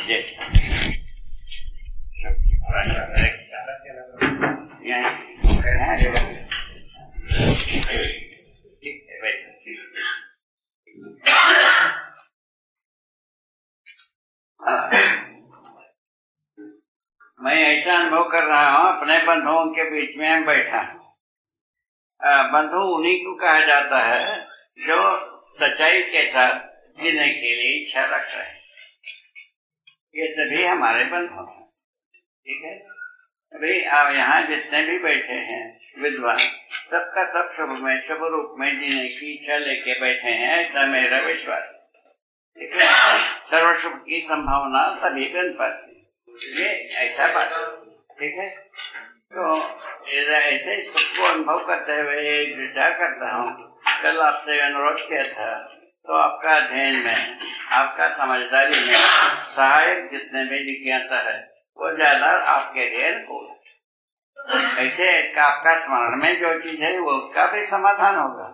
मैं ऐसा अनुभव कर रहा हूँ, अपने बंधुओं के बीच में हम बैठा हूँ। बंधु उन्हीं को कहा जाता है जो सच्चाई के साथ जीने के लिए इच्छा रख रहे हैं। ये सभी हमारे बंधु हैं, ठीक है। अभी यहाँ जितने भी बैठे हैं विद्वान, सबका सब शुभ में शुभ रूप में जीने की इच्छा लेके बैठे हैं, ऐसा मेरा विश्वास, ठीक है। सर्व शुभ की संभावना तभी बन पाती, ये ऐसा बात, ठीक है। तो ऐसे सबको अनुभव करते हुए एक विचार करता हूँ। कल आपसे अनुरोध किया था, तो आपका अध्ययन में, आपका समझदारी में सहायक जितने भी जिज्ञासा है वो ज्यादा आपके लिए अनुकूल है। ऐसे इसका आपका स्मरण में जो चीज है वो उसका भी समाधान होगा।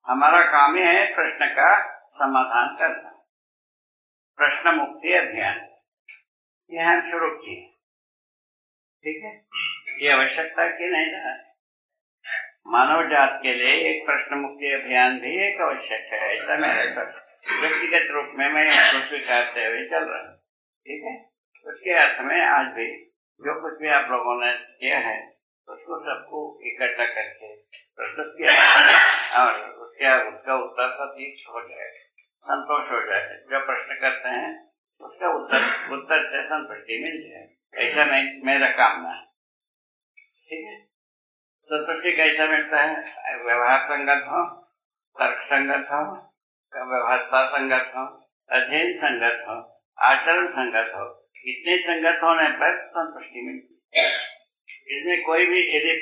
हमारा काम ही है प्रश्न का समाधान करना, प्रश्न मुक्ति अभियान ये हम शुरू किए, ठीक है। ये आवश्यकता की नहीं है, मानव जात के लिए एक प्रश्न मुक्ति अभियान भी एक आवश्यक है, ऐसा मेरे व्यक्तिगत रूप में मैं इसको स्वीकारते हुए चल रहा हूँ, ठीक है। उसके अर्थ में आज भी जो कुछ भी आप लोगों ने किया है उसको सबको इकट्ठा करके प्रस्तुत किया और उसका उत्तर सटीक हो जाए, संतोष हो जाए। जो प्रश्न करते हैं उसका उत्तर से संतुष्टि मिल जाए, ऐसा मेरा कामना है, ठीक है। संतुष्टि कैसा मिलता है? व्यवहार संगत हो, तर्क संगत हो, व्यवस्था संगत हो, अध्ययन संगत हो, आचरण संगत हो। इतने संगत होने पर संतुष्टि मिलती है। इसमें कोई भी यदि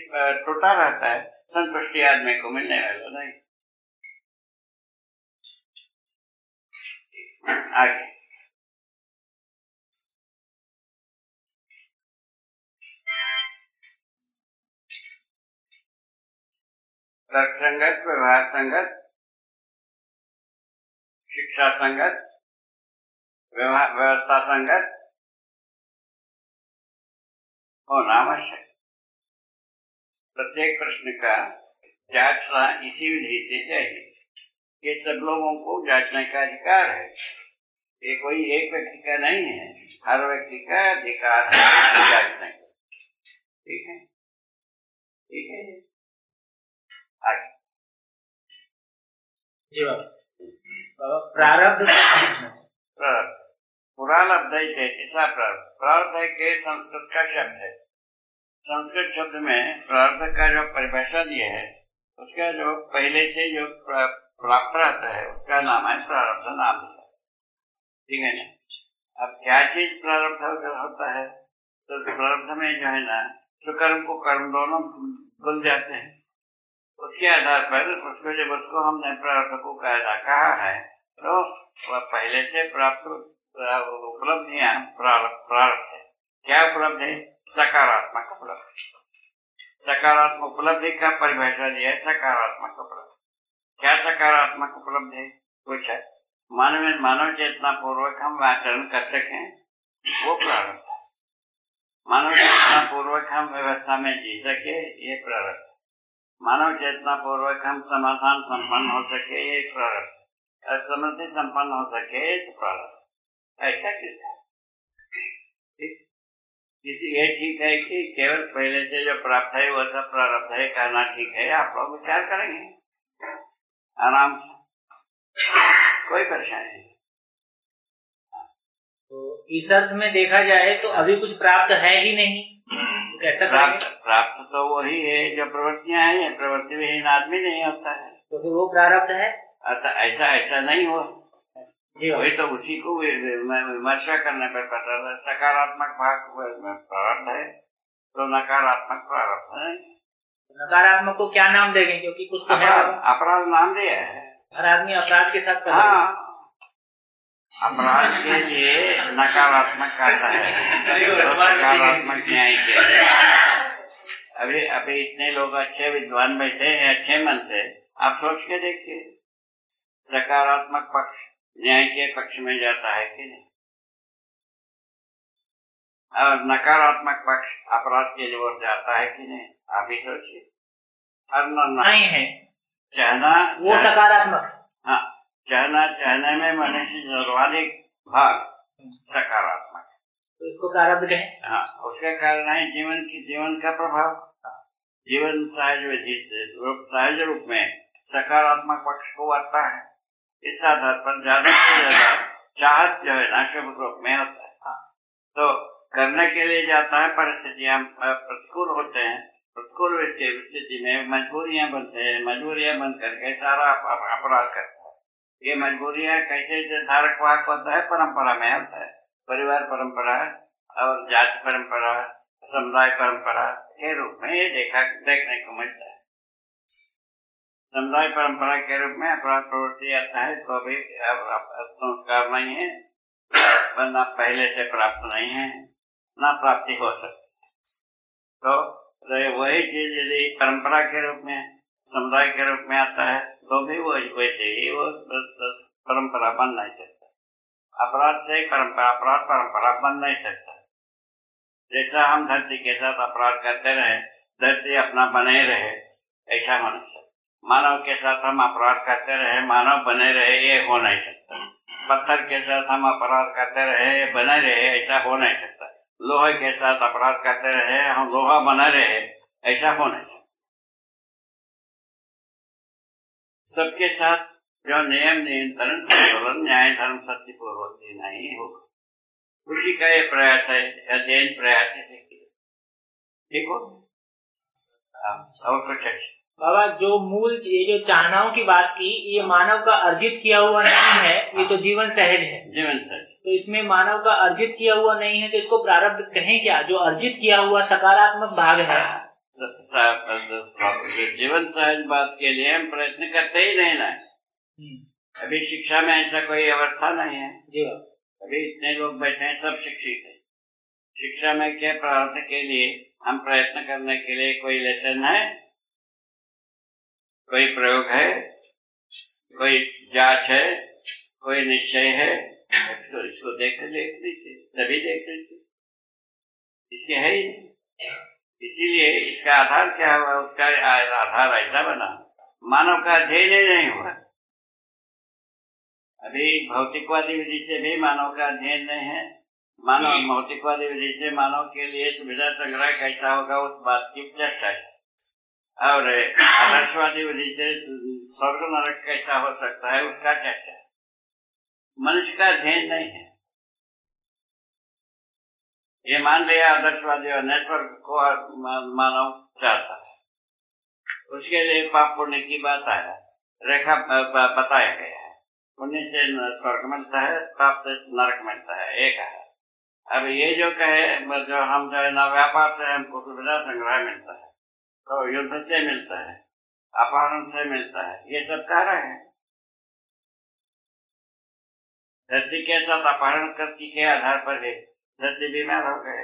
टूटा रहता है, संतुष्टि आदमी को मिलने वाला नहीं। आगे तर्क संगत, व्यवहार संगत, शिक्षा संगत, व्यवस्था संगत होना आवश्यक। प्रत्येक प्रश्न का जांचना इसी विधि से चाहिए। ये सब लोगों को जांचने का अधिकार है, ये कोई एक व्यक्ति का नहीं है, हर व्यक्ति का अधिकार है जांचने का, ठीक है, ठीक है। आगे जी बाबा, प्रारब्ध पुरालब्ध ऐसा प्रारब्ध के संस्कृत का शब्द है। संस्कृत शब्द में प्रारब्ध का जो परिभाषा दी है उसका जो पहले से जो प्राप्त रहता है उसका नाम है प्रारब्ध नाम दिया, ठीक है ना। अब क्या चीज प्रारब्ध होता है? तो प्रारब्ध में जो है ना सुकर्म को कर्म दोनों भूल जाते हैं। उसके आधार पर उसको हमने प्रारब्ध को कहा है, तो वह पहले से प्राप्त उपलब्धियां प्रारब्ध है। क्या उपलब्ध है? सकारात्मक उपलब्धि। सकारात्मक उपलब्धि का परिभाषा दिया है सकारात्मक उपलब्धि। क्या सकारात्मक उपलब्धि है? कुछ है मानव चेतना पूर्वक हम आचरण कर सकें, वो प्रारब्ध है। मानव चेतना पूर्वक हम व्यवस्था में जी सके, ये प्रारब्ध है। मानव चेतना पूर्वक हम समाधान संपन्न हो सके, ये प्रारब्ध है। समृद्धि संपन्न हो सके, ये प्रारब्ध। ऐसा क्यों है? ये ठीक है कि केवल पहले से जो प्राप्त है वो सब प्रारब्ध है कहना ठीक है? आप लोग विचार करेंगे आराम से, कोई परेशानी नहीं। तो इस अर्थ में देखा जाए तो अभी कुछ प्राप्त है ही नहीं, कैसा प्राप्त तो वही है जो प्रवृत्तियां हैं। प्रवृत्ति विहीन आदमी नहीं होता है, तो फिर वो प्रारब्ध है। ऐसा नहीं हुआ, वही तो उसी को विमर्शा करने पर पता है। सकारात्मक भाग में प्रारब्ध है तो नकारात्मक प्रारब्ध है। नकारात्मक को क्या नाम देंगे? क्योंकि कुछ तो अपराध नाम दिया है। हर आदमी अपराध के साथ अपराध के लिए नकारात्मक आता है, तो सकारात्मक न्याय के लिए। अभी इतने लोग अच्छे विद्वान बैठे हैं अच्छे मन से, आप सोच के देखिए सकारात्मक पक्ष न्याय के पक्ष में जाता है कि नहीं? और नकारात्मक पक्ष अपराध की ओर जाता है कि नहीं, आप ही सोचिए। और नहीं है चाहना वो सकारात्मक। हाँ, चाहने में मनुष्य सर्वाधिक भाग सकारात्मक, तो इसको प्रारब्ध कहें। हाँ, उसका कारण है जीवन का प्रभाव। जीवन सहज विधि से सहज रूप में सकारात्मक पक्ष को बढ़ता है। इस आधार पर ज्यादा से ज्यादा चाहत जो है ना शुभ रूप में होता है। तो करने के लिए जाता है, परिस्थितियां प्रतिकूल होते हैं, प्रतिकूल स्थिति में मजबूरियां बनते हैं, मजबूरियां बन करके सारा अपराध करता है। ये मजबूरियां कैसे धारक वाहक होता है, परंपरा में होता है। परिवार परंपरा और जाति परंपरा, समुदाय परंपरा के रूप में ये देखने को मिलता है। समुदाय परंपरा के रूप में अपराध प्रवृत्ति आता है तो अभी संस्कार नहीं है, न पहले से प्राप्त नहीं है, न प्राप्ति हो सकती। तो वही चीज यदि परंपरा के रूप में, समुदाय के रूप में आता है तो भी वो वैसे ही वो परंपरा बन नहीं सकता। अपराध से अपराध परंपरा बन नहीं सकता। जैसा हम धरती के साथ अपराध करते रहे, धरती अपना बने रहे, ऐसा हो नहीं सकता। मानव के साथ हम अपराध करते रहे, मानव बने रहे, ये हो नहीं सकता। पत्थर के साथ हम अपराध करते रहे, बने रहे, ऐसा हो नहीं सकता। लोहे के साथ अपराध करते रहे, हम लोहा बने रहे, ऐसा हो नहीं सकता। सबके साथ जो नियम नियंत्रण संतुलन न्याय धर्म सत्य पूर्वक नहीं होगा, उसी का ये प्रयास है, अध्ययन प्रयास से किया। ठीक हो? और कुछ अच्छा बाबा, जो मूल ये जो चाहनाओं की बात की, ये मानव का अर्जित किया हुआ नहीं है, ये तो जीवन सहज है। जीवन सहज। तो इसमें मानव का अर्जित किया हुआ नहीं है, तो इसको प्रारब्ध कहें क्या? जो अर्जित किया हुआ सकारात्मक भाग है। जीवन सहज बात के लिए हम प्रयत्न करते ही नहीं ना। अभी शिक्षा में ऐसा कोई अवस्था नहीं है जी। अभी इतने लोग बैठे हैं, सब शिक्षित है। शिक्षा में क्या प्रारब्ध के लिए हम प्रयत्न करने के लिए कोई लेसन है, कोई प्रयोग है, कोई जांच है, कोई निश्चय है? इसको देख लीजिए, सभी देख लीजिए, इसके है ही नहीं। इसीलिए इसका आधार क्या हुआ? उसका आधार ऐसा बना, मानव का अध्ययन ही नहीं हुआ। अभी भौतिकवादी विधि से भी मानव का अध्ययन नहीं है। मानव भौतिकवादी विधि से मानव के लिए सुविधा संग्रह कैसा होगा उस बात की चर्चा है, और आदर्शवादी विधि से स्वर्ग नरक कैसा हो सकता है उसका चर्चा है। मनुष्य का अध्ययन नहीं है। ये मान लिया आदर्शवादी और स्वर्ग को मानव चाहता है, उसके लिए पाप पुण्य की बात आया, रेखा बताया गया है। पुण्य से स्वर्ग मिलता है, पाप से नरक मिलता है, एक है। अब ये जो कहे, जो हम जो है ना, व्यापार से हमको सुविधा संग्रह मिलता है, तो युद्ध से मिलता है, अपहरण से मिलता है, ये सब कारण है। धरती के साथ अपहरण करने के आधार पर है धरती बीमार हो गए।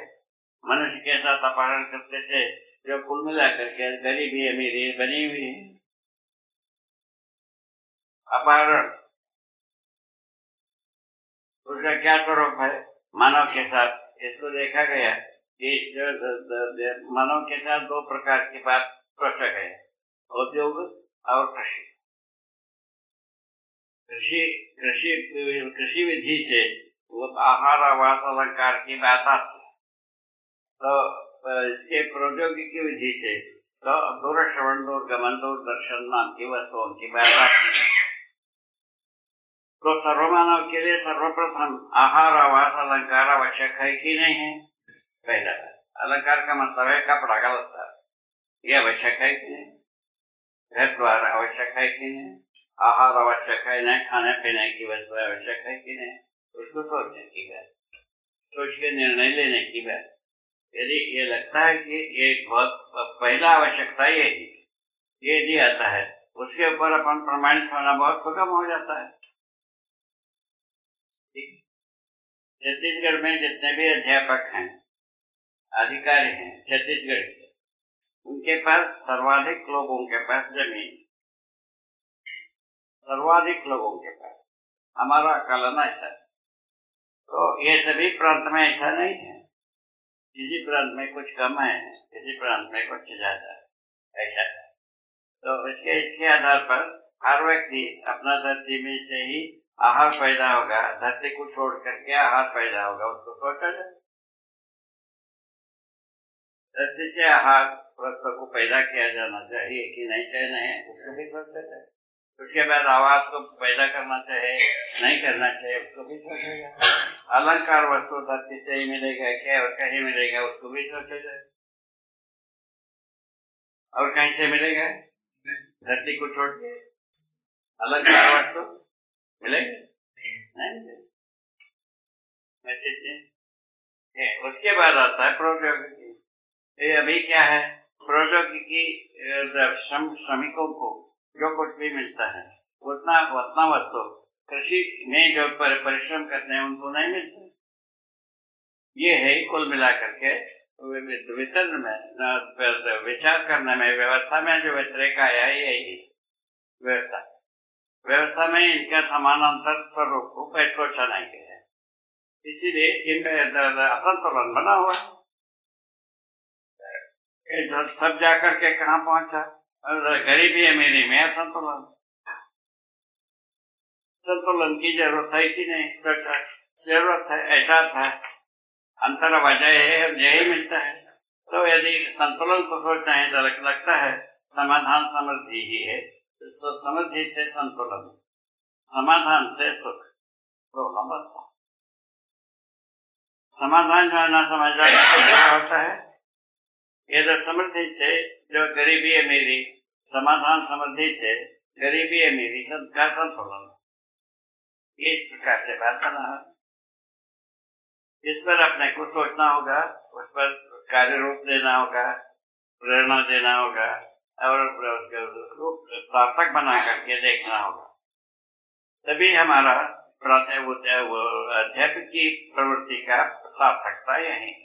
मनुष्य के साथ अपहरण करते से जो कुल मिलाकर के गरीबी अमीरी बनी हुई है। अपहरण उसका क्या स्वरूप है? मानव के साथ इसको देखा गया कि जो मानव के साथ दो प्रकार की बात सोचा गया, उद्योग और कृषि। कृषि विधि से वो आहार आवास अलंकार की बात आती है, तो इसके प्रौद्योगिकी विधि से तो दूर श्रवण, दूरगमन, दूरदर्शन नाम की वस्तुओं की बात आती है। तो सर्वमानव के लिए सर्वप्रथम आहार आवास अलंकार आवश्यक है कि नहीं है? पहला अलंकार का मतलब है कपड़ा का लत्ता, ये आवश्यक है कि नहीं? घर द्वार आवश्यक है कि नहीं? आहार आवश्यक है नहीं? खाने पीने की वस्तु आवश्यक है कि नहीं? उसको सोचने की बात, सोच के निर्णय लेने की बात। यदि ये लगता है कि ये बहुत पहला आवश्यकता ये यदि आता है, उसके ऊपर अपन प्रमाणित होना बहुत सुगम हो जाता है। छत्तीसगढ़ में जितने भी अध्यापक हैं, अधिकारी हैं छत्तीसगढ़ के, उनके पास सर्वाधिक लोगों के पास जमीन, सर्वाधिक लोगों के पास, हमारा आकलन ऐसा है। तो ये सभी प्रांत में ऐसा नहीं है। किसी प्रांत में कुछ कम है, किसी प्रांत में कुछ ज्यादा है, ऐसा है। तो इसके आधार पर हर व्यक्ति अपना धरती में से ही आहार पैदा होगा, धरती को छोड़ करके आहार पैदा होगा, उसको सोचा जाए। धरती से आहार वस्तु को पैदा किया जाना चाहिए कि नहीं चाहिए, उसको भी सोचा जाए। उसके बाद आवास को पैदा करना चाहिए, नहीं करना चाहिए, उसको भी सोचा जाए। अलंकार वस्तु धरती से ही मिलेगा क्या और कहीं मिलेगा, उसको भी सोचा जाए। और कहीं से मिलेगा? धरती को छोड़ के अलंकार वस्तु मिलेगा नहीं। उसके बाद आता है प्रौद्योगिकी। ये अभी क्या है, प्रौद्योगिकी श्रमिकों को जो कुछ भी मिलता है उतना वस्तु कृषि में जो परिश्रम करते हैं उनको नहीं मिलता। ये है कुल मिलाकर के वितरण में, विचार करने में, व्यवस्था में जो व्यतिरेक आया है यही व्यवस्था में इनका समानांतर स्वरूप को कोई सोचा नहीं गया है, इसीलिए इनका असंतुलन बना हुआ है। सब जाकर के कहाँ पहुंचा, गरीबी अमीरी में असंतुलन। संतुलन की जरूरत है कि नहीं, सोचा जरूरत है, ऐसा था अंतर वजह है, यही मिलता है। तो यदि संतुलन को सोचते हैं तो लगता है समाधान समृद्धि ही है। तो समृद्धि से संतुलन, समाधान से सुख, दोनों बनता है। समाधान जो है ना समझदार क्या होता है, ये जो समृद्धि से जो गरीबी अमीरी, समाधान समृद्धि से गरीबी अमीरी का संतुलन, इस प्रकार से बात बना है। इस पर अपने को सोचना होगा, उस पर कार्य रूप देना होगा, प्रेरणा देना होगा और उसको सार्थक बना करके देखना होगा। तभी हमारा अध्यात्म की प्रवृत्ति का सार्थकता यही है।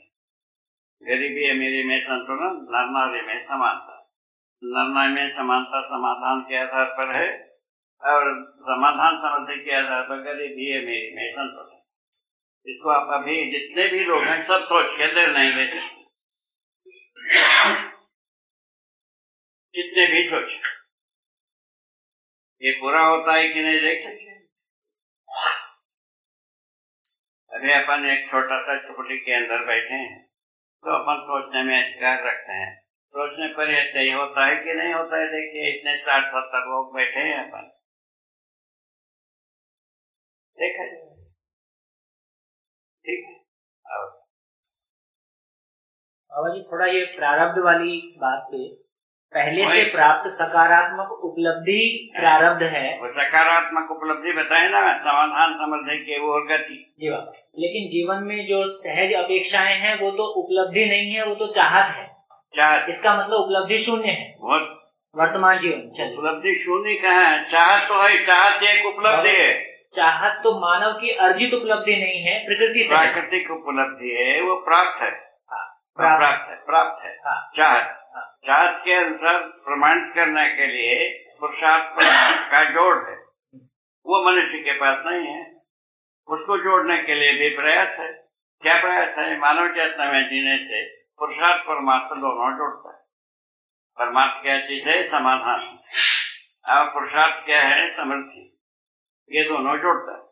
गरीबी अमीरी में संतुलन, नर नारी में समानता। नर नारी में समानता समाधान के आधार पर है और समाधान समृद्धि के आधार पर गरीबी अमीरी में संतुलन। इसको आप अभी जितने भी लोग हैं सब सोच के निर्णय ले सकते, कितने भी सोच, ये पूरा होता है कि नहीं देख सकते। अभी अपन एक छोटा सा चुपड़ी के अंदर बैठे हैं तो अपन सोचने में अधिकार रखते हैं, सोचने पर यह तय होता है कि नहीं होता है। देखिए इतने 60-70 लोग बैठे हैं अपन, देखा जाए, ठीक है। बाबा जी थोड़ा ये प्रारब्ध वाली बात पे, पहले से प्राप्त सकारात्मक उपलब्धि प्रारब्ध है, वो सकारात्मक उपलब्धि बताए ना, समाधान समृद्धि की और गति। जी बाबा, लेकिन जीवन में जो सहज अपेक्षाएं हैं वो तो उपलब्धि नहीं है, वो तो चाहत है। चाहत, इसका मतलब उपलब्धि शून्य है वर्तमान जीवन। उपलब्धि शून्य कहाँ है, चाहत तो है, चाहत एक उपलब्धि है। चाहत तो मानव की अर्जित उपलब्धि नहीं है, प्रकृति से प्राकृतिक उपलब्धि है, वो प्राप्त है। प्राप्त है। चाहत के अनुसार प्रमाणित करने के लिए पुरुषार्थ का जोड़ है, वो मनुष्य के पास नहीं है। उसको जोड़ने के लिए भी प्रयास है। क्या प्रयास है? मानव चेतना में जीने से पुरुषार्थ परमार्थ दोनों जोड़ता है। परमार्थ क्या चीज है? समाधान। और पुरुषार्थ क्या है? समृद्धि। ये दोनों जोड़ता है।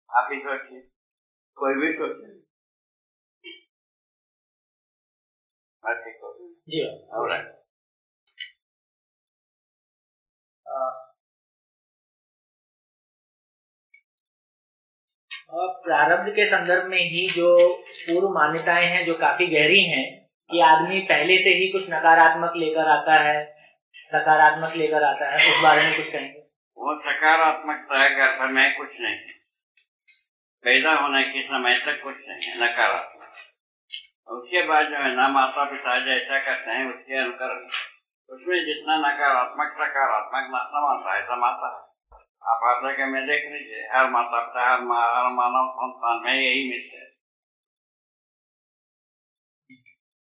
आप ही सोचिए, कोई भी सोचिए। जी प्रारब्ध के संदर्भ में ही जो पूर्व मान्यताएं हैं जो काफी गहरी हैं कि आदमी पहले से ही कुछ नकारात्मक लेकर आता है, सकारात्मक लेकर आता है, उस बारे में कुछ कहेंगे? वो सकारात्मकता के अर्थ में कुछ नहीं है, पैदा होने के समय तक कुछ नहीं है नकारात्मक। उसके बाद जो है ना माता पिता जैसा करते हैं उसके अनुकरण, उसमें जितना नकारात्मक सकारात्मक न समाता है, समाता है। आप हर जगह में देख लीजिए, हर माता पिता हर मानव संस्थान में यही मिलते है,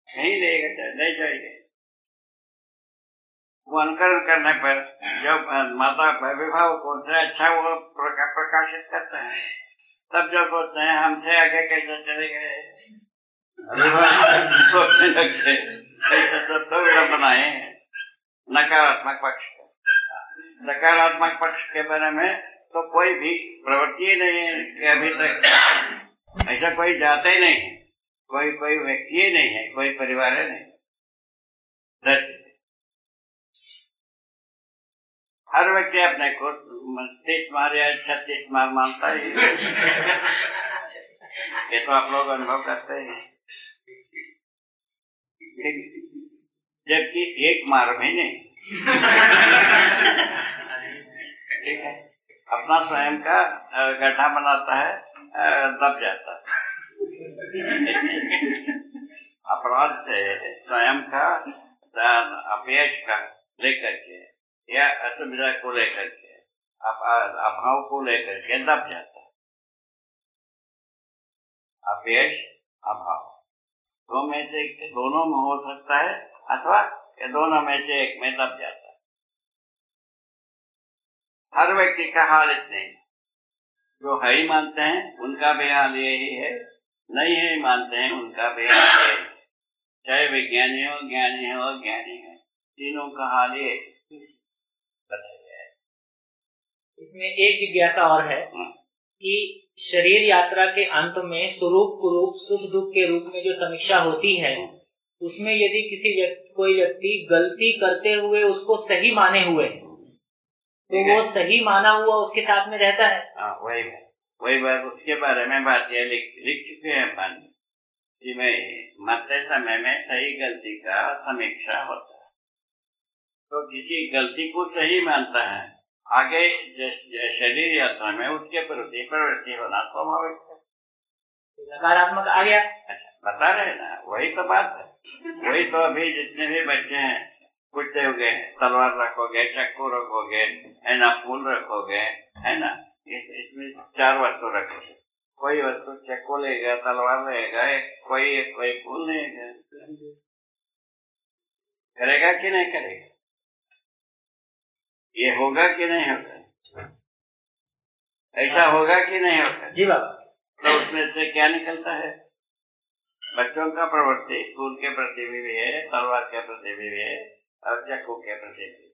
यही ले जाइए। वो अनुकरण करने पर जब माता विभाव कौन से अच्छा वो प्रकाशित करते हैं, तब जो सोचते हैं हमसे आगे कैसे चले गए, सोचने लगते ऐसा सब तो विडम्बना है नकारात्मक पक्ष का। सकारात्मक पक्ष के बारे में तो कोई भी प्रवृत्ति ही नहीं है कि अभी तक ऐसा कोई जाता ही नहीं है, कोई व्यक्ति ही नहीं है, कोई परिवार ही नहीं। हर व्यक्ति अपने को 30 मार या 36 मार मानता है। ये तो आप लोग अनुभव करते हैं, जबकि एक मार में नहीं। ठीक है, अपना स्वयं का गड्ढा बनाता है, दब जाता है। अपराध से स्वयं का अपयश का लेकर के या असुविधा को लेकर के अभाव को लेकर के दब जाता है। अपयश अभाव दोनों में हो सकता है, अथवा ये दोनों में से एक में दब जाता है। हर व्यक्ति का हाल इतने जो है ही मानते हैं उनका भी हाल यही है, नहीं है मानते हैं उनका भी हाल यही है। चाहे विज्ञानी हो, ज्ञानी हो, ज्ञानी हो, तीनों का हाल ये बताया है। इसमें एक जिज्ञासा और है कि शरीर यात्रा के अंत में स्वरूप कुरूप सुख दुख के रूप में जो समीक्षा होती है, उसमें यदि कोई व्यक्ति गलती करते हुए उसको सही माने हुए तो वो सही माना हुआ उसके साथ में रहता है। वही बात उसके बारे में बात ये लिख चुके हैं पानी कि मैं मरते समय में सही गलती का समीक्षा होता है, तो किसी गलती को सही मानता है, आगे शरीर यात्रा में उसके प्रति प्रवृत्ति होना स्वाभाविक है। नकारात्मक आ गया। अच्छा, बता रहे ना, वही तो बात है। वही तो अभी जितने भी बच्चे हैं पूछते होंगे, तलवार रखोगे, चक्कू रखोगे, है ना, फूल रखोगे, है ना, इसमें 4 वस्तु रखोगे। कोई वस्तु चक्कू लेगा, तलवार लेगा, कोई फूल लेगा, करेगा कि नहीं करेगा? ये होगा कि नहीं होगा? ऐसा होगा कि नहीं होगा? जी बाबा। तो उसमें से क्या निकलता है? बच्चों का प्रवृत्ति फूल के प्रति भी है, तलवार के प्रति भी है, और चक्कू के प्रति भी।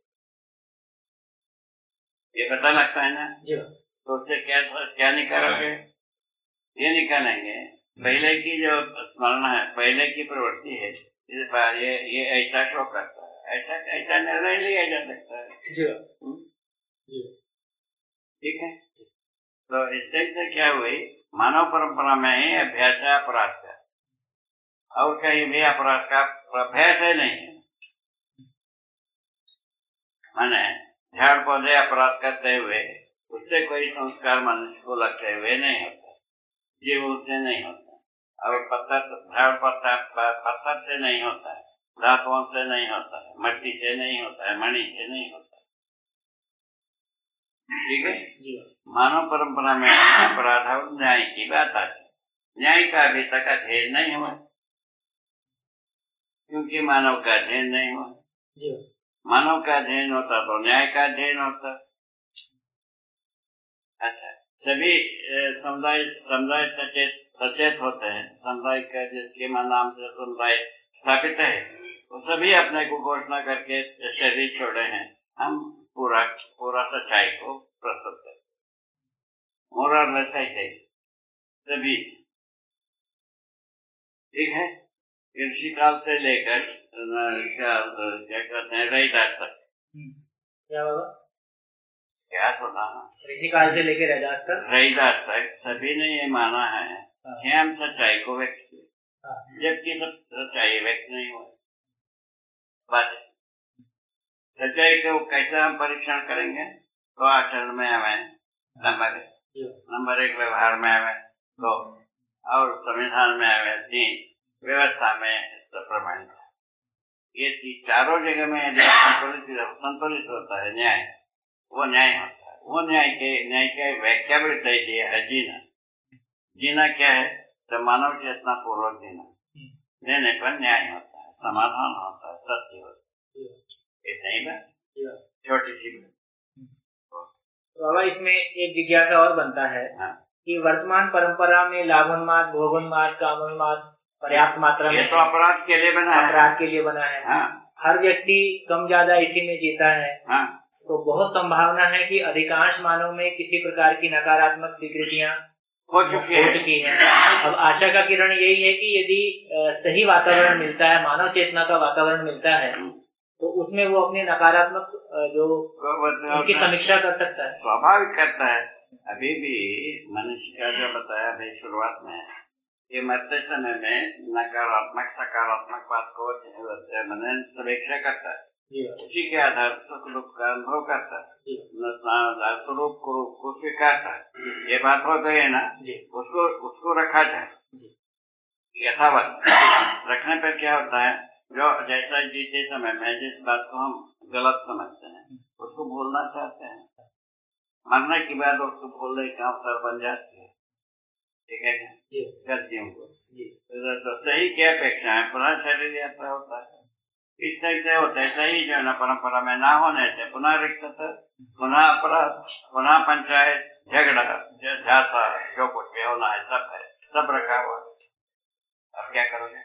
ये पता लगता है ना? जी। तो उससे क्या निकालोगे? ये निकालेंगे पहले की जो स्मरण है, पहले की प्रवृत्ति है, इस बार ये ऐसा शो करता है, ऐसा निर्णय लिया जा सकता है। जी। ठीक है। तो इस टाइप से क्या हुई, मानव परंपरा में ही अभ्यास है अपराध का, और कहीं भी अपराध का अभ्यास है नहीं है। माने झाड़ पौधे अपराध करते हुए उससे कोई संस्कार मनुष्य को लगते हुए नहीं होता, जीव से नहीं होता, और पत्थर से नहीं होता है, धातुओं से नहीं होता है, मट्टी से नहीं होता है, मणि से नहीं होता है। ठीक है जी। मानव परंपरा में अपराध और न्याय की बात आती है। न्याय का अभी तक अध्ययन नहीं हुआ, क्योंकि मानव का अध्ययन नहीं हुआ जी। मानव का अध्ययन होता तो न्याय का अध्ययन होता। अच्छा, सभी समुदाय सचेत होते हैं। समुदाय का जिसके नाम से समुदाय स्थापित है, वो सभी अपने को घोषणा करके शरीर छोड़े हैं, हम पूरा सच्चाई को प्रस्तुत करते, मोरल सही सभी। ठीक है। ऋषि काल से लेकर क्या कहते हैं, रैदास तक। क्या बाबा? क्या सुना? ऋषि काल से लेकर रैदास तक सभी ने ये माना है कि हम सच्चाई को व्यक्त किए, जबकि सच्चाई व्यक्त नहीं हुआ। बात सच्चाई को कैसे हम परीक्षण करेंगे? तो आचरण में हमें नंबर 1 व्यवहार में हमें 2, और संविधान में हमें 3, व्यवस्था में प्रमाणित। ये चारों जगह में यदि संतुलित होता है न्याय, वो न्याय होता है। वो न्याय के व्याख्या भी तय किया है, जीना क्या है? तो मानव चेतना पूर्वक देने पर न्याय होता है, समाधान होता है, सत्य होता है। इतना ही बात, छोटी सी बात। बाबा इसमें एक जिज्ञासा और बनता है कि वर्तमान परंपरा में लाभोन्माद, भोगोन्माद, कामोन्माद पर्याप्त मात्रा में, ये तो अपराध के लिए बना है, अपराध के लिए बना है। हाँ। हर व्यक्ति कम ज्यादा इसी में जीता है, हाँ। तो बहुत संभावना है कि अधिकांश मानव में किसी प्रकार की नकारात्मक स्वीकृतियां हो चुकी है। अब आशा का किरण यही है कि यदि सही वातावरण मिलता है, मानव चेतना का वातावरण मिलता है, तो उसमें वो अपनी नकारात्मक जो उनकी समीक्षा कर सकता है, स्वाभाविक करता है। अभी भी मनुष्य का जो बताया अभी शुरुआत में, ये मरते समय में नकारात्मक सकारात्मक बात को मैंने समीक्षा करता है, उसी के आधार सुख दुख का अनुभव करता है, स्वरूप को स्वीकारता है। ये बात हो गई है ना, उसको रखा जाए यथावत। रखने पर क्या होता है, जो जैसा जीते समय में जिस बात को हम गलत समझते हैं उसको भूलना चाहते हैं, मरने के बाद उसको भूलने का अवसर बन जाती है। ठीक है गलतियों को तो सही क्या अपेक्षा है, पुनः शरीर यात्रा होता है। इस तरह से होता है सही जो है ना, परंपरा में ना होने से पुनः रिक्तता, पुनः अपराध, पुनः पंचायत, झगड़ा, झांसा, जो कुछ भी होना है सब रखा हुआ। अब क्या करोगे,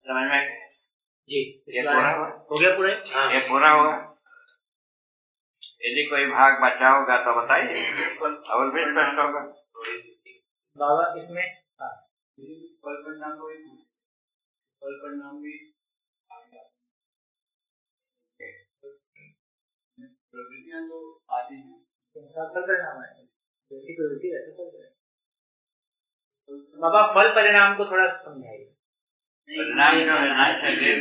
समझ में जी? ये पूरा हुआ, हो गया पूरे, ये पूरा हुआ। यदि कोई भाग बचा होगा तो बताइए, और भी स्पष्ट होगा बाबा। इसमें फल परिणाम भी प्रवृत्तियां तो आती हैं, फल परिणाम है, जैसी प्रवृत्ति वैसे फल परिणाम। बाबा फल परिणाम को थोड़ा समझाइए। परिणाम जो है ना शरीर,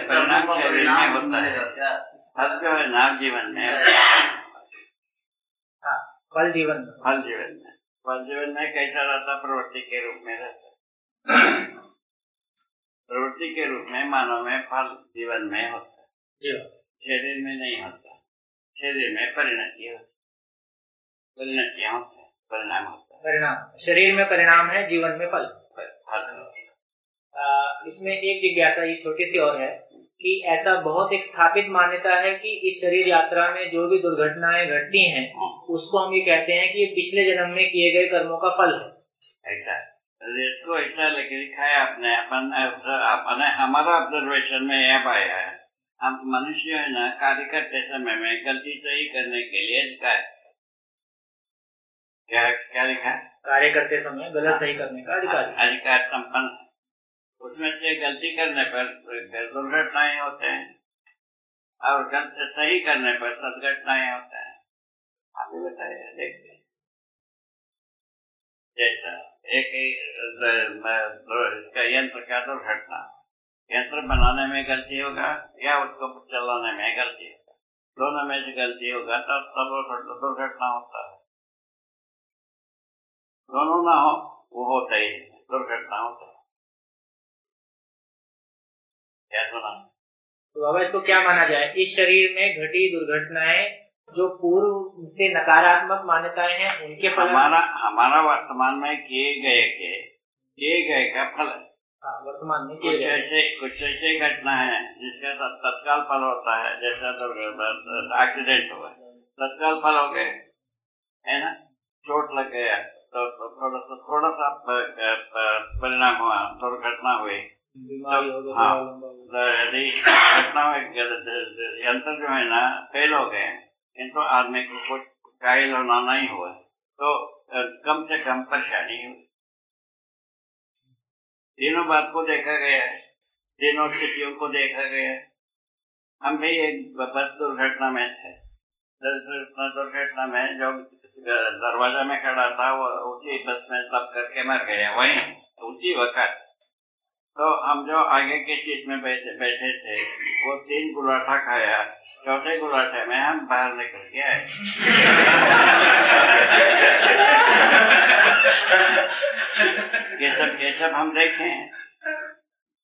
परिणाम शरीर में होता है, फल जो है ना जीवन में, हाँ फल जीवन में, फल जीवन में कैसा रहता, प्रवृत्ति के रूप में रहता है। प्रवृत्ति के रूप में मानव में फल जीवन में होता है, शरीर में नहीं होता। शरीर में परिणतियां होती है, परिणाम होता है। परिणाम शरीर में परिणाम है, जीवन में फल। इसमें एक जिज्ञासा ये छोटी सी और है कि ऐसा बहुत एक स्थापित मान्यता है कि इस शरीर यात्रा में जो भी दुर्घटनाएं घटती हैं उसको हम ये कहते हैं कि ये पिछले जन्म में किए गए कर्मों का फल है। ऐसा इसको ऐसा लिखा है अपने हमारा ऑब्जर्वेशन में यह पाया है, हम मनुष्य है ना कार्य करते समय में गलती सही करने के लिए लिखा है। क्या लिखा है? कार्य करते समय गलत सही करने का अधिकार संपन्न। उसमें से गलती करने पर दुर्घटनाएं होते हैं और सही करने पर सदघटनाएं होते हैं। आप भी बताइए, देखते जैसा एक इसका यंत्र का दुर्घटना, यंत्र बनाने में गलती होगा या उसको चलाने में गलती होगा, दोनों में से गलती होगा तब दुर्घटना होता है। दोनों ना हो वो होता ही दुर्घटना होता है। क्या सुना? तो बाबा इसको क्या माना जाए, इस शरीर में घटी दुर्घटनाएं जो पूर्व से नकारात्मक मान्यताएं हैं उनके फल, हमारा वर्तमान में किए गए का फल है। वर्तमान में कुछ ऐसे घटना है जिसका तत्काल फल होता है, जैसा एक्सीडेंट हुआ तत्काल फल हो गए है ना, चोट लग गया तो थोड़ा सा परिणाम हुआ, दुर्घटना हुई, बीमारी हो गई, यदि घटना यंत्र जो है ना फेल हो गए किंतु आदमी को कुछ घायल होना नहीं हुआ तो कम से कम परेशानी हुई। तीनों बात को देखा गया है, तीनों स्थितियों को देखा गया है। हम भी एक बस दुर्घटना में थे, दुर्घटना में जो दरवाजा में खड़ा था वो उसी बस में दब करके मर गया वहीं उसी वक्त। तो हम जो आगे की सीट में बैठे थे वो 3 गुलाटा खाया, चौथे गुलाटे में हम बाहर निकल के आए। ये सब हम देखे हैं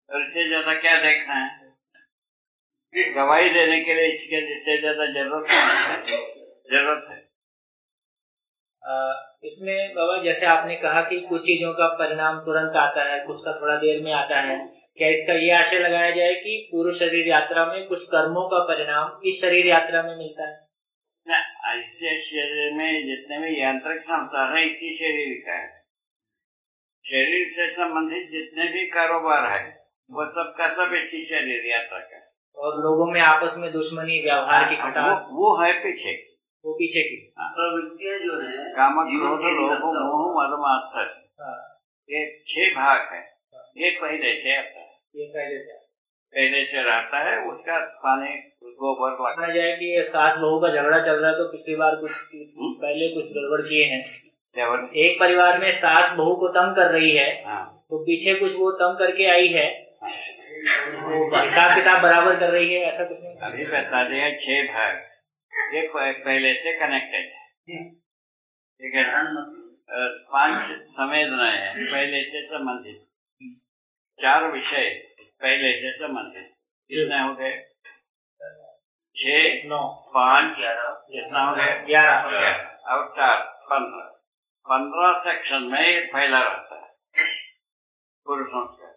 और इससे ज्यादा क्या देखना है? गवाही देने के लिए इससे ज्यादा जरूरत है। इसमें बाबा जैसे आपने कहा कि कुछ चीजों का परिणाम तुरंत आता है, कुछ का थोड़ा देर में आता है, क्या इसका ये आशय लगाया जाए कि पूर्व शरीर यात्रा में कुछ कर्मों का परिणाम इस शरीर यात्रा में मिलता है? ऐसे शरीर में जितने भी यांत्रिक संसार है इसी शरीर का है। शरीर से संबंधित जितने भी कारोबार है वो सबका सब इसी शरीर यात्रा का। और लोगों में आपस में दुश्मनी, व्यवहार की खटास, वो है पीछे की, वो पीछे की प्रवृत्तियां जो है कामक, क्रोध, लोभ, मोह, मद, मात्सर्य, ये 6 भाग है। ये पहले से आता है, ये पहले से रहता है। उसका पानी गोबर माना जाए कि ये सास बहू का झगड़ा चल रहा है, तो पिछली बार कुछ पहले कुछ गड़बड़ किए हैं। एक परिवार में सास बहू को तंग कर रही है, तो पीछे कुछ वो तंग करके आई है, वो हिसाब किताब बराबर कर रही है, ऐसा कुछ नहीं। अभी बता दिया 6 भाग, ये पहले से कनेक्टेड है, ठीक है ना। 5 संवेदनाएं हैं पहले से संबंधित, 4 विषय पहले से संबंधित। कितने हो गए? 6, 9, 5, 11, कितना हो गया? 11 और 4, 15 सेक्शन में ये फैला रहता है पूर्व संस्कार,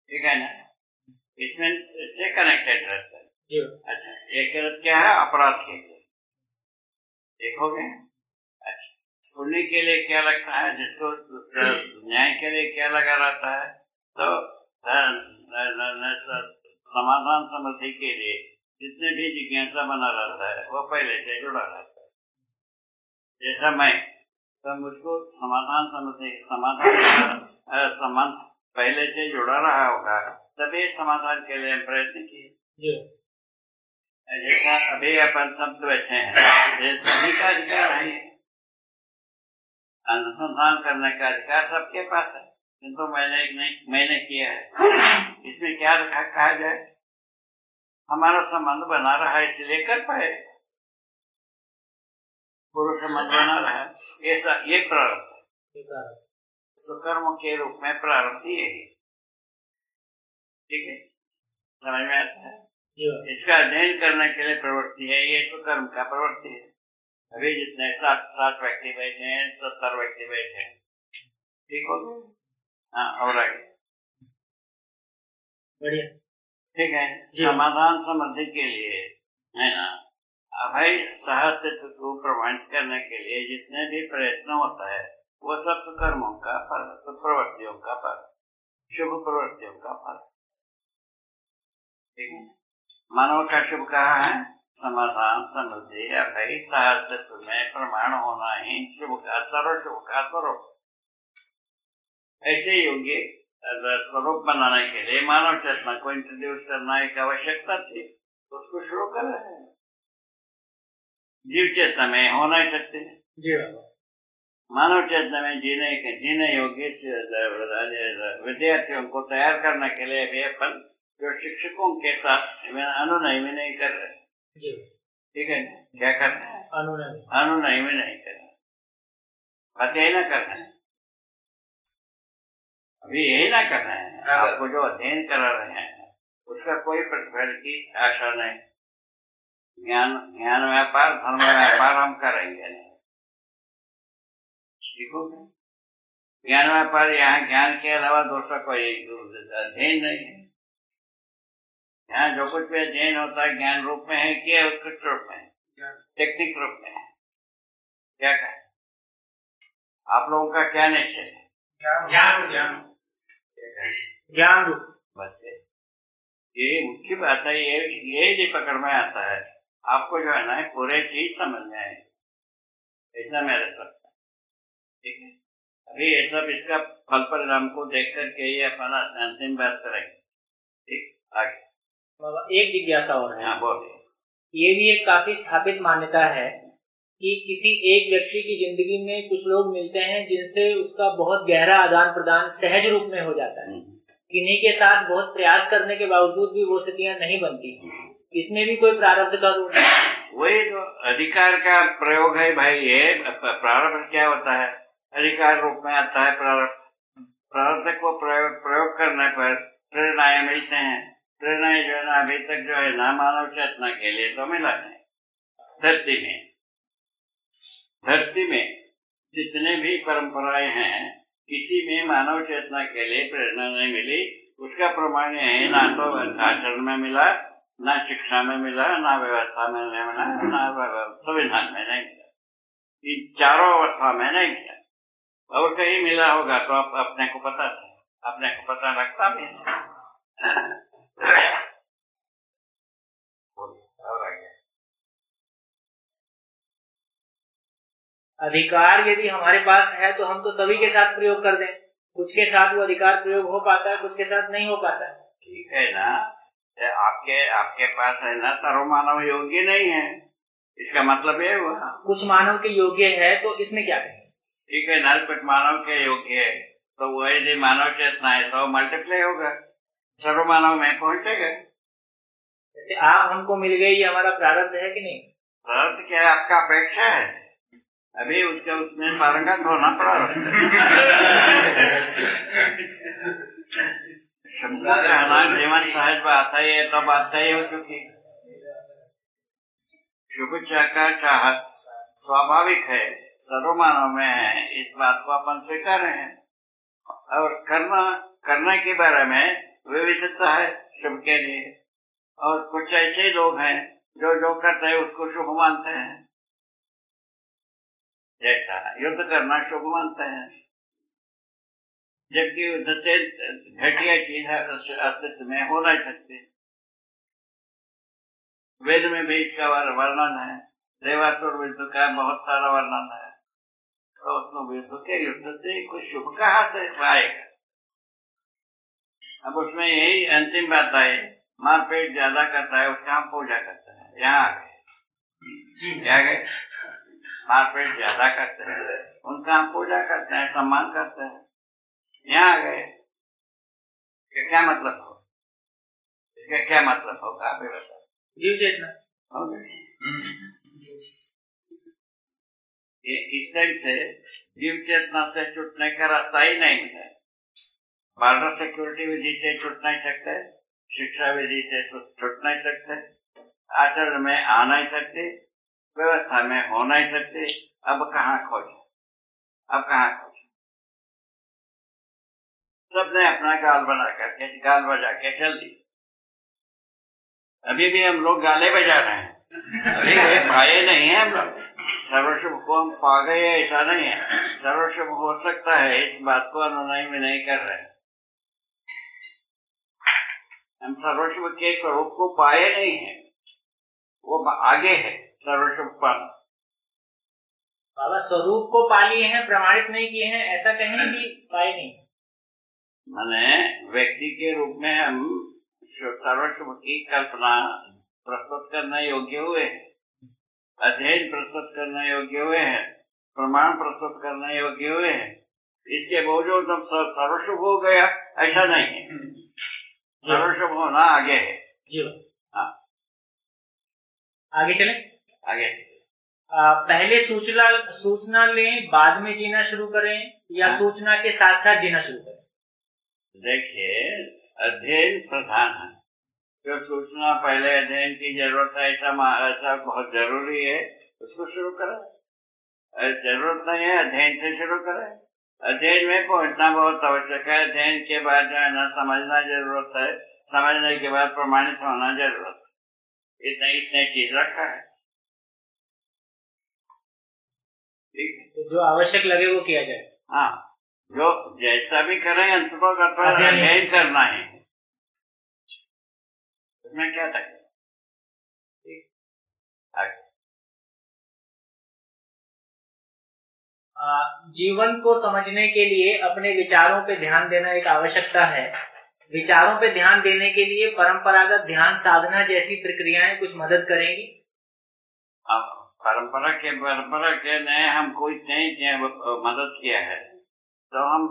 ठीक है ना। इसमें इससे कनेक्टेड रहता है। अच्छा, एक क्या है? अपराध के लिए, एक हो गया। अच्छा, पुण्य के लिए क्या लगता है? जिसको न्याय के लिए क्या लगा रहता है? तो समाधान समृद्धि के लिए जितने भी जिज्ञासा बना रहता है वो पहले से जुड़ा रहता है। जैसा मैं, तो मुझको समाधान समृद्धि, समाधान संबंध पहले से जुड़ा रहा होगा, तभी समाधान के लिए हम प्रयत्न किए। जैसा अभी अपन सब बैठे हैं, सभी का अधिकार है, अनुसंधान करने का अधिकार सबके पास है, किंतु मैंने किया है। इसमें क्या कहा जाए? हमारा संबंध बना रहा है इसलिए कर पाए, पूर्व संबंध बना रहा है, ऐसा ये प्रारब्ध है। सुकर्म के रूप में प्रारब्ध ये है, ठीक है, समझ में आता है। इसका अध्ययन करने के लिए प्रवृत्ति है, ये सुकर्म का प्रवृत्ति है। अभी जितने 7 व्यक्ति बैठे हैं, 70 व्यक्ति बैठे हैं, ठीक हो गया। हाँ, और आगे बढ़िया, ठीक है। समाधान समृद्धि के लिए है ना, अभय सहस्तित्व को प्रमाणित करने के लिए जितने भी प्रयत्न होता है वो सब सुकर्मों का फल, सब प्रवृत्तियों का फल, शुभ प्रवृत्तियों का फल, ठीक है। मानव का शुभ कहा है? समाधान समृद्धि अभय सहस्तित्व में प्रमाण होना ही शुभ का, सर्वशुभ का स्वरूप। ऐसे योग्य स्वरूप बनाने के लिए मानव चेतना को इंट्रोड्यूस करना एक आवश्यकता थी, उसको शुरू कर रहे हैं। जीव चेतना में हो नहीं सकते, मानव चेतना में जीने योग्य विद्यार्थियों को तैयार करने के लिए भी अपन जो शिक्षकों के साथ अनुनय भी नहीं कर रहे, ठीक है। क्या कर रहे हैं? अनुनय भी नहीं कर रहे, अध्ययन कर रहे हैं। अभी यही ना कर रहे हैं, आपको जो अध्ययन करा रहे हैं उसका कोई प्रतिफल की आशा नहीं। ज्ञान व्यापार, धर्म व्यापार हम करेंगे नहीं, ठीक हो गया। ज्ञान व्यापार, यहाँ ज्ञान के अलावा दूसरा कोई अध्ययन नहीं है। यहाँ जो कुछ भी अध्ययन होता है ज्ञान रूप में है कि उत्कृष्ट रूप में है, टेक्निक रूप में है। क्या कहें? आप लोगों का क्या निश्चय है? ज्ञान रूप, बस ये मुख्य बात है। ये पकड़ में आता है, आपको जो है ना पूरे चीज समझ में आए, ऐसा मेरे सकता, ठीक है। अभी ये सब इसका फल परिणाम को देख करके ये अपना अंतिम बात करेंगे, ठीक। आगे एक जिज्ञासा और है। हाँ, बोलिए। ये भी एक काफी स्थापित मान्यता है कि किसी एक व्यक्ति की जिंदगी में कुछ लोग मिलते हैं जिनसे उसका बहुत गहरा आदान प्रदान सहज रूप में हो जाता है, किन्हीं के साथ बहुत प्रयास करने के बावजूद भी वो स्थितियां नहीं बनती। इसमें भी कोई प्रारब्ध का रूप है? वही तो अधिकार का प्रयोग है भाई। ये प्रारब्ध क्या होता है? अधिकार रूप में आता है प्रारब्ध। प्रारब्ध को प्रयोग करने पर प्रेरणाएं मिलते हैं। प्रेरणाएं जो है ना अभी तक जो है ना मानव चेतना के लिए तो मिला है। धरती में जितने भी परंपराएं हैं किसी में मानव चेतना के लिए प्रेरणा नहीं मिली। उसका प्रमाण है ना तो आचरण में मिला ना शिक्षा में मिला, ना व्यवस्था में मिला, ना संविधान में नहीं मिला, इन चारों अवस्था में नहीं मिला। और कहीं मिला होगा तो आप अपने को पता था, अपने को पता लगता भी है। और आगे अधिकार यदि हमारे पास है तो हम तो सभी के साथ प्रयोग कर दें। कुछ के साथ वो अधिकार प्रयोग हो पाता है, कुछ के साथ नहीं हो पाता है। ठीक है ना, आपके पास है ना, सर्वमानव योग्य नहीं है, इसका मतलब ये हुआ। कुछ मानव के योग्य है तो इसमें क्या है? ठीक है ना, कुछ मानव के योग्य है तो वो यदि मानव चेतना है तो मल्टीप्लाई होगा, सर्वमानव में पहुंचेगा। जैसे आप हमको मिल गए, ये हमारा प्रारब्ध है कि नहीं? प्रारब्ध क्या है? आपका अपेक्षा है, अभी उसका उसमें पारंगत होना पड़ा। सबको कहना जीवन सहज बात है, ये तो बात तय हो चुकी। शुभ का चाहत स्वाभाविक है, सर्वमानव में है, इस बात को अपन स्वीकार हैं। और करने के बारे में विविधता है शुभ के लिए, और कुछ ऐसे लोग हैं जो करते हैं उसको शुभ मानते हैं। जैसा युद्ध करना शुभ मानते हैं, जबकि युद्ध से घटिया चीज अस्तित्व में हो नहीं सकती। वेद में भी इसका वर्णन है, देवासुर युद्ध का बहुत सारा वर्णन है, तो उसमें युद्ध से कुछ शुभ कहाँ से आएगा? अब उसमें यही अंतिम बात है, मारपीट ज्यादा करता है उसका हम पूजा करते हैं। यहाँ आ गए, मारपीट ज्यादा करते हैं उनका हम पूजा करते हैं, सम्मान करते हैं। यहाँ आ गए, क्या मतलब हो? इसका क्या मतलब होगा आप बताओ? जीव चेतना। ये इस तरह से जीव चेतना से छूटने का रास्ता ही नहीं मिला। बॉर्डर सिक्योरिटी विधि से छूट नहीं सकते, शिक्षा विधि से छूट नहीं सकते, आचरण में आ नहीं सकते, व्यवस्था में हो नहीं सकते। अब कहाँ खोजे? अब कहाँ खोजे? सबने अपना गाल बजा के चल दी। अभी भी हम लोग गाले बजा रहे हैं, अभी कोई पाए नहीं है। हम लोग सर्वशुभ को हम पा गए ऐसा नहीं है, सर्वशुभ हो सकता है, इस बात को अनुनय में नहीं कर रहे। हम सर्वशुभ के स्वरूप को पाए नहीं है, वो आगे है सर्वशुभ पाना। बाबा स्वरूप को पा लिए हैं, प्रमाणित नहीं किए हैं, ऐसा कहें कि पाए नहीं। माने व्यक्ति के रूप में हम सर्वशुभ की कल्पना प्रस्तुत करने योग्य हुए हैं, अध्ययन प्रस्तुत करने योग्य हुए हैं, प्रमाण प्रस्तुत करने योग्य हुए हैं। इसके बावजूद हम सर्वशुभ हो गया ऐसा नहीं है, सर्वशुभ होना आगे है। हाँ, आगे चले। आगे पहले सूचना लें, बाद में जीना शुरू करें, या सूचना के साथ साथ जीना शुरू करें? देखिए, अध्ययन प्रधान है, जो सूचना पहले अध्ययन की जरूरत है ऐसा बहुत जरूरी है, उसको शुरू करें। जरूरत नहीं है अध्ययन से शुरू करें। अध्ययन में पहुंचना बहुत आवश्यक है, अध्ययन के बाद जो है ना समझना जरूरत है, समझने के बाद प्रमाणित होना जरूरत है। इतने चीज रखा है, ठीक है। तो जो आवश्यक लगे वो किया जाए। हाँ, जो जैसा भी करें अंततः अध्ययन करना है, उसमें क्या तक जीवन को समझने के लिए अपने विचारों पे ध्यान देना एक आवश्यकता है। विचारों पे ध्यान देने के लिए परंपरागत ध्यान साधना जैसी प्रक्रियाएं कुछ मदद करेंगी? परंपरा के ने हमको इतने मदद किया है, तो हम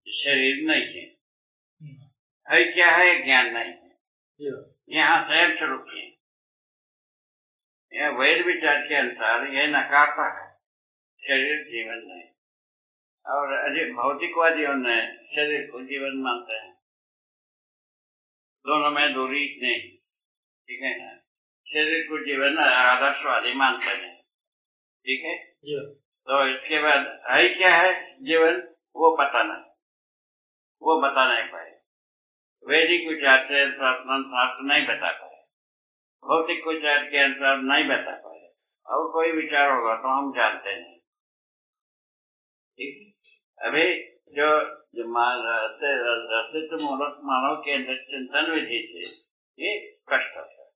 शरीर नहीं है क्या है, ज्ञान नहीं है, यहाँ से हम शुरू किए। यह वैध विचार के अनुसार यह नकारता है शरीर जीवन नहीं, और भौतिकवादियों ने शरीर को जीवन मानते हैं। दोनों में दूरी नहीं, ठीक है ना। शरीर को जीवन आदर्शवादी मानते हैं, ठीक है। तो इसके बाद है क्या है जीवन, वो पता नहीं, वो बता नहीं पाए। वैदिक विचार से अनुसार तो नहीं बता पाए, भौतिक विचार के अनुसार नहीं बता पाए, और कोई विचार होगा तो हम जानते नहीं। ठीक, अभी जो अस्तित्व मूलक मानव के चिंतन विधि से ये स्पष्ट होता है।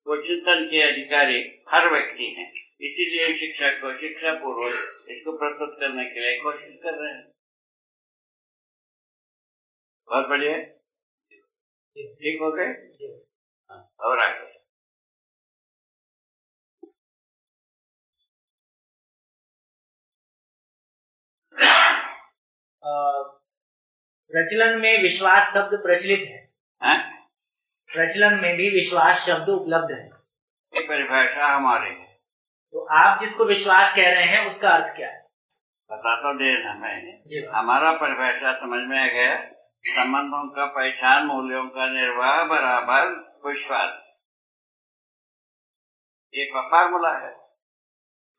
वो चिंतन के अधिकारी हर व्यक्ति हैं, इसीलिए शिक्षक को शिक्षा पूर्वक इसको प्रस्तुत करने के लिए कोशिश कर रहे हैं। बहुत बढ़िया, ठीक हो गए। और आगे प्रचलन में विश्वास शब्द प्रचलित है, प्रचलन में भी विश्वास शब्द उपलब्ध है। ये परिभाषा हमारी है। तो आप जिसको विश्वास कह रहे हैं उसका अर्थ क्या है? बता तो दे हमें। हमारा परिभाषा समझ में आ गया। संबंधों का पहचान, मूल्यों का निर्वाह बराबर विश्वास, एक फार्मूला है।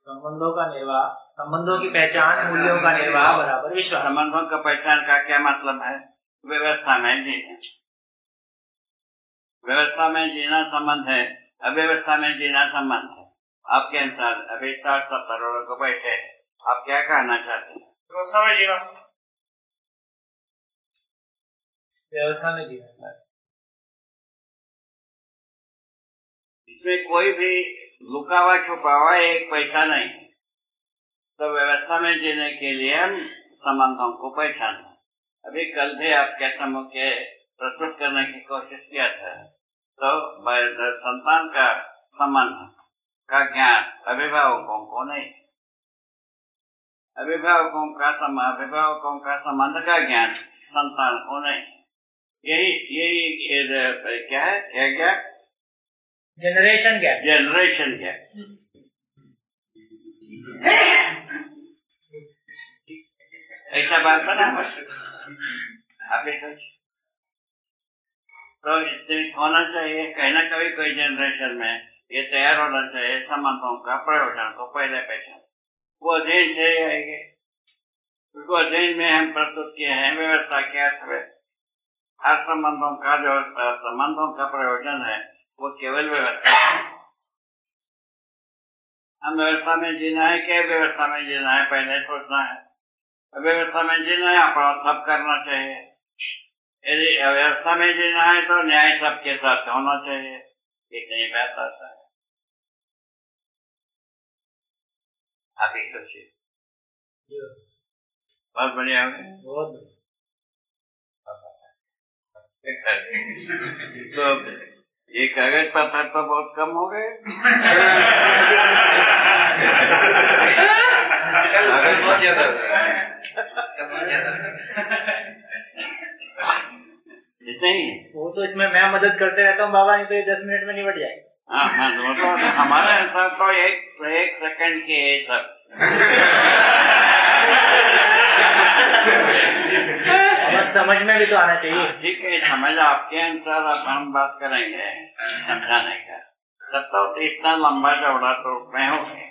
संबंधों का निर्वाह, संबंधों की पहचान, मूल्यों का निर्वाह बराबर विश्वास। संबंधों का पहचान का क्या मतलब है? व्यवस्था में जीना, व्यवस्था में जीना संबंध है, अव्यवस्था में जीना संबंध है। आपके अनुसार अभी 60-70 लोग को बैठे हैं, आप क्या कहना चाहते हैं? व्यवस्था में जीना, व्यवस्था में जीना। इसमें कोई भी लुका हुआ छुपा हुआ एक पैसा नहीं है। तो व्यवस्था में जीने के लिए हम संबंधों को पहचानना। अभी कल भी आपके समूह के प्रस्तुत करने की कोशिश किया था। तो संतान का संबंध का ज्ञान अभिभावकों को नहीं, अभिभावकों का संबंध का ज्ञान संतान को नहीं। यही क्या है? क्या जनरेशन गैप, जनरेशन गैप। ऐसा बात बना आप सोच। तो इससे होना चाहिए कहीं ना कभी कोई जनरेशन में ये तैयार होना चाहिए संबंधों का प्रयोजन को पहले पहचान। वो अध्ययन से ही आएंगे। उसको अध्ययन में हम प्रस्तुत किए हैं व्यवस्था के अर्थ में। हर संबंधों का जो संबंधों का प्रयोजन है वो केवल व्यवस्था है। हम व्यवस्था में जीना है क्या व्यवस्था में जीना है पहले सोचना है। व्यवस्था में जीना है अपराध सब करना चाहिए। यदि व्यवस्था में जीना है तो न्याय सबके साथ होना चाहिए। इतनी बात आता है। आप ही सोचिए। बहुत बढ़िया हो गया, बहुत बढ़िया। तो ये कागज पत्थर तो बहुत कम हो गए। कागज बहुत ज्यादा नहीं। वो तो इसमें मैं मदद करते रहता हूँ बाबा, नहीं तो ये 10 मिनट में निपट जाएगा। हाँ, तो हमारे अनुसार तो एक सेकंड के सब। बस समझ में भी तो आना चाहिए। ठीक है, समझ आपके अनुसार अब हम बात करेंगे समझाने का। तब तो इतना लंबा चौड़ा तो मैं हो गया।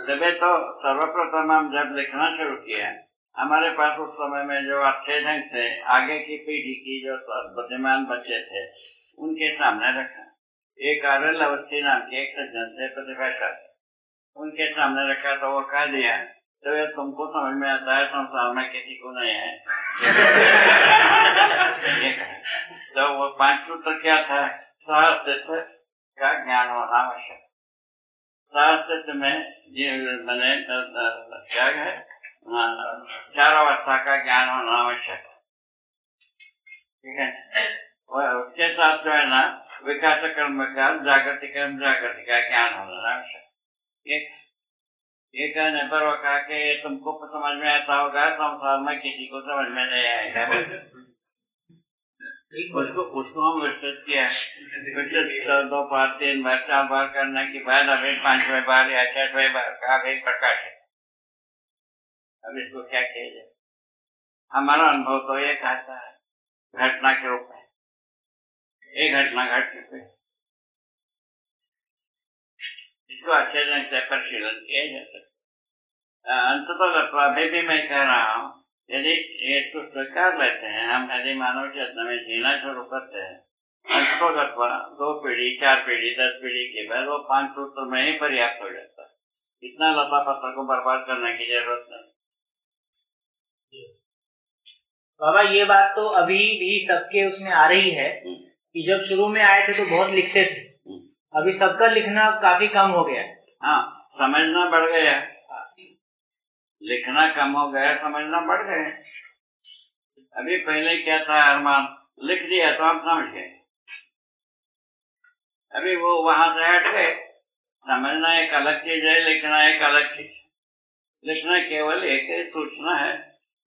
तभी तो सर्वप्रथम हम जब लिखना शुरू किया, हमारे पास उस समय में जो अच्छे ढंग से आगे की पीढ़ी की जो बुद्धिमान बच्चे थे उनके सामने रखा। एक आरएल अवस्थी नाम के एक सज्जन थे, प्रतिभाशाली, उनके सामने रखा तो वो कह दिया तो ये तुमको समझ में आता है, संसार में किसी को नहीं है। तो वो 5 सूत्र क्या था? सहअस्तित्व का ज्ञान होना आवश्यक। सहअस्तित्व में मैंने क्या है, 4 अवस्था का ज्ञान होना आवश्यक। ठीक है, और उसके साथ जो है ना विकास कर्म का, जागृति कर्म जागृति का ज्ञान होना आवश्यक। ये कहने पर वो कहा कि ये तुमको समझ में आता होगा, संसार में किसी को समझ में नहीं आएगा। उसको हम विस्तृत किया, विस्तृत 2 बार 3 बार 4 बार करने के बाद अभी 5वें बार या 6वें बार का अभी प्रकाश है। अब इसको क्या किया जाए? हमारा अनुभव तो ये कहता है घटना के रूप में ये घटना घट चुकी है, इसको अच्छे ढंग से परिशीलन किया जा सकता। अंततः अभी भी मैं कह रहा हूँ यदि इसको स्वीकार लेते हैं, हम यदि मानव चेतना में जीना शुरू करते हैं, अंततोगत्वा 2 पीढ़ी 4 पीढ़ी 10 पीढ़ी के बाद वो 5 सूत्र में ही पर्याप्त हो जाता है। इतना लता पत्र को बर्बाद करने की जरूरत नहीं। बाबा ये बात तो अभी भी सबके उसमें आ रही है कि जब शुरू में आए थे तो बहुत लिखते थे, अभी सबका लिखना काफी कम हो गया। हाँ, समझना बढ़ गया, लिखना कम हो गया, समझना बढ़ गया। अभी पहले क्या था, अरमान लिख दिया तो आप समझ गए, अभी वो वहां से हट गए। समझना एक अलग चीज है, लिखना एक अलग चीज है। लिखना केवल एक सूचना है,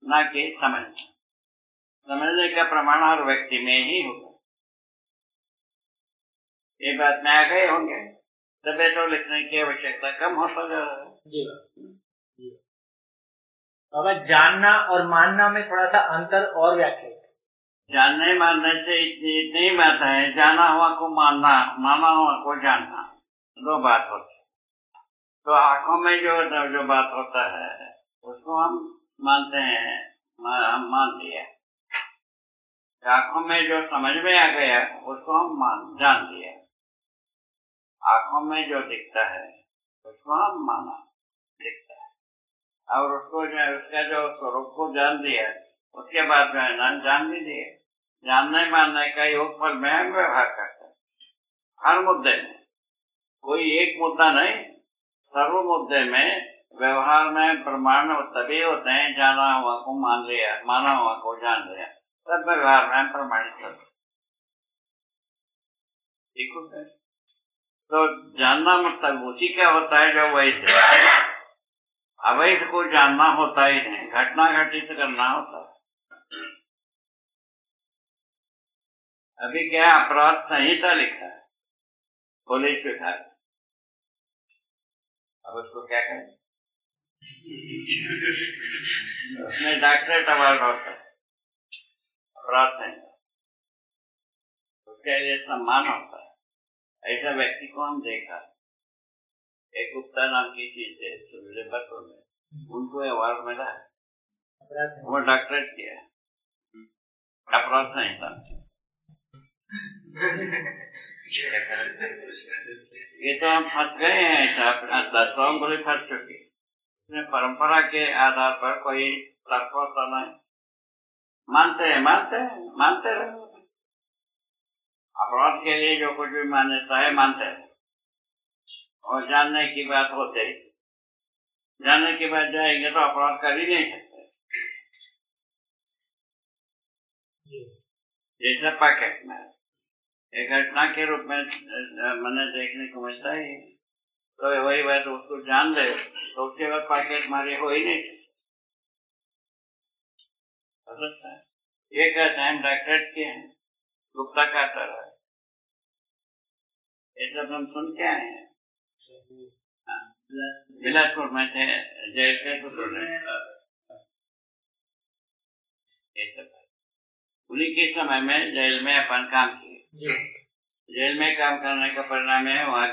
ना कि समझना। समझने का प्रमाण हर व्यक्ति में ही होगा। ये बात में आ गए होंगे, तभी तो लिखने की आवश्यकता कम होता जा रहा है। जी बाबा, जानना और मानना में थोड़ा सा अंतर और व्याख्या। जानने मानने से इतनी बात है, जाना हुआ को मानना, माना हुआ को जानना, 2 बात होती है। तो आंखों में जो बात होता है उसको हम मानते हैं, हम मान लिया। आंखों में जो समझ में आ गया उसको हम जान लिया। आंखों में जो दिखता है उसको हम माना, दिखता है, और उसको जो है उसका जो स्वरूप को जान दिया, उसके बाद जो है ना जान भी दिए। जानने मानने का योगफल में हम व्यवहार करते हैं हर मुद्दे में, कोई एक मुद्दा नहीं, सर्व मुद्दे में व्यवहार में प्रमाण तभी होते हैं जाना हुआ को मान लिया, माना हुआ को जान लिया, तब व्यवहार में प्रमाणित होते। ठीक होता है। तो जानना मतलब उसी का होता है जो वैध है। अवैध को जानना होता ही नहीं, घटना घटित करना होता है। अभी क्या अपराध संहिता लिखा है पुलिस विभाग, अब उसको क्या करें, उसमें डॉक्टरेट अवार्ड होता है अपराध संहिता, उसके लिए सम्मान होता है। ऐसा व्यक्ति को हम देखा, एक गुप्ता नाम की चीज है जबलपुर में, उनको अवार्ड मिला है, वो डॉक्टरेट किया है अपराध संहिता। ये तो हम फंस गए हैं, ऐसा 10 उंगली फंस चुकी। इसमें परंपरा के आधार पर कोई तर्क होता नहीं, मानते रहो। अपराध के लिए जो कुछ भी मान्यता है मानते रहो, और जानने की बात होते ही, जानने के बाद जाएंगे तो अपराध कर ही नहीं सकते। जैसे पैकेट में एक घटना के रूप में मैंने देखने को मिलता है, तो वही बात उसको जान ले तो उसके बाद पैकेट मारे हो ही नहीं सकता। ये कहते हैं डॉक्टरेट के हैं, गुप्ता का तरह है, ये सब हम सुन के आए हैं। बिलासपुर में थे जेल के सुप्रीटेंडेंट, ये सब उन्हीं के समय में जेल में अपन काम किए। जेल में काम करने का परिणाम है वहाँ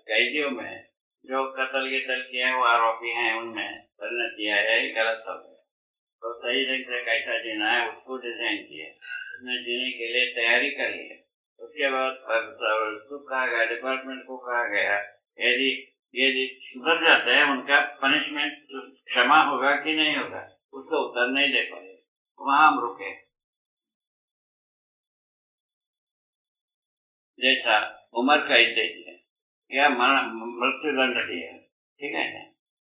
कैदियों में जो कत्ल किया है वो आरोपी हैं, उनमें परिणत किया है गलत हो गया। तो सही ढंग से कैसा जीना है उसको डिजाइन किया, उसने जीने के लिए तैयारी कर ली। उसके बाद उसको कहा गया, डिपार्टमेंट को कहा गया, यदि सुधर जाते हैं उनका पनिशमेंट क्षमा होगा कि नहीं होगा, उसको उत्तर नहीं दे पाए। वहां हम रुके। जैसा उम्र कैद दे दिया या मृत्यु दंड दिया, ठीक है ना,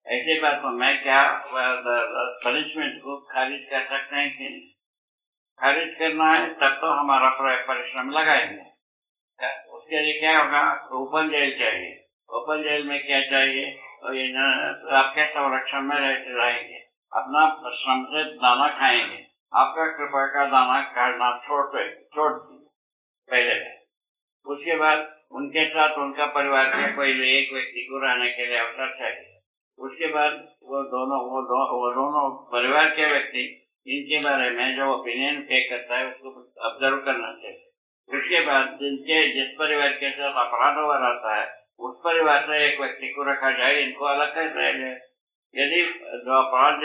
ऐसे बात को मैं क्या पनिशमेंट को खारिज कर सकते हैं कि नहीं? खारिज करना है तब तो हमारा परिश्रम लगाएंगे। उसके लिए क्या होगा, ओपन जेल चाहिए। ओपन जेल में क्या चाहिए, तो ये आपके संरक्षण में रहेंगे, अपना श्रम से दाना खाएंगे, आपका कृपा का दाना काटना छोड़ पहले। उसके बाद उनके साथ उनका परिवार के कोई एक व्यक्ति को रहने के लिए अवसर चाहिए। उसके बाद वो दोनों परिवार के व्यक्ति इनके बारे में जो ओपिनियन पे करता है उसको ऑब्जर्व करना चाहिए। उसके बाद जिस परिवार के साथ अपराध हुआ रहता है उस परिवार से एक व्यक्ति को रखा जाए, इनको अलग कर दिया जाए। यदि जो अपराध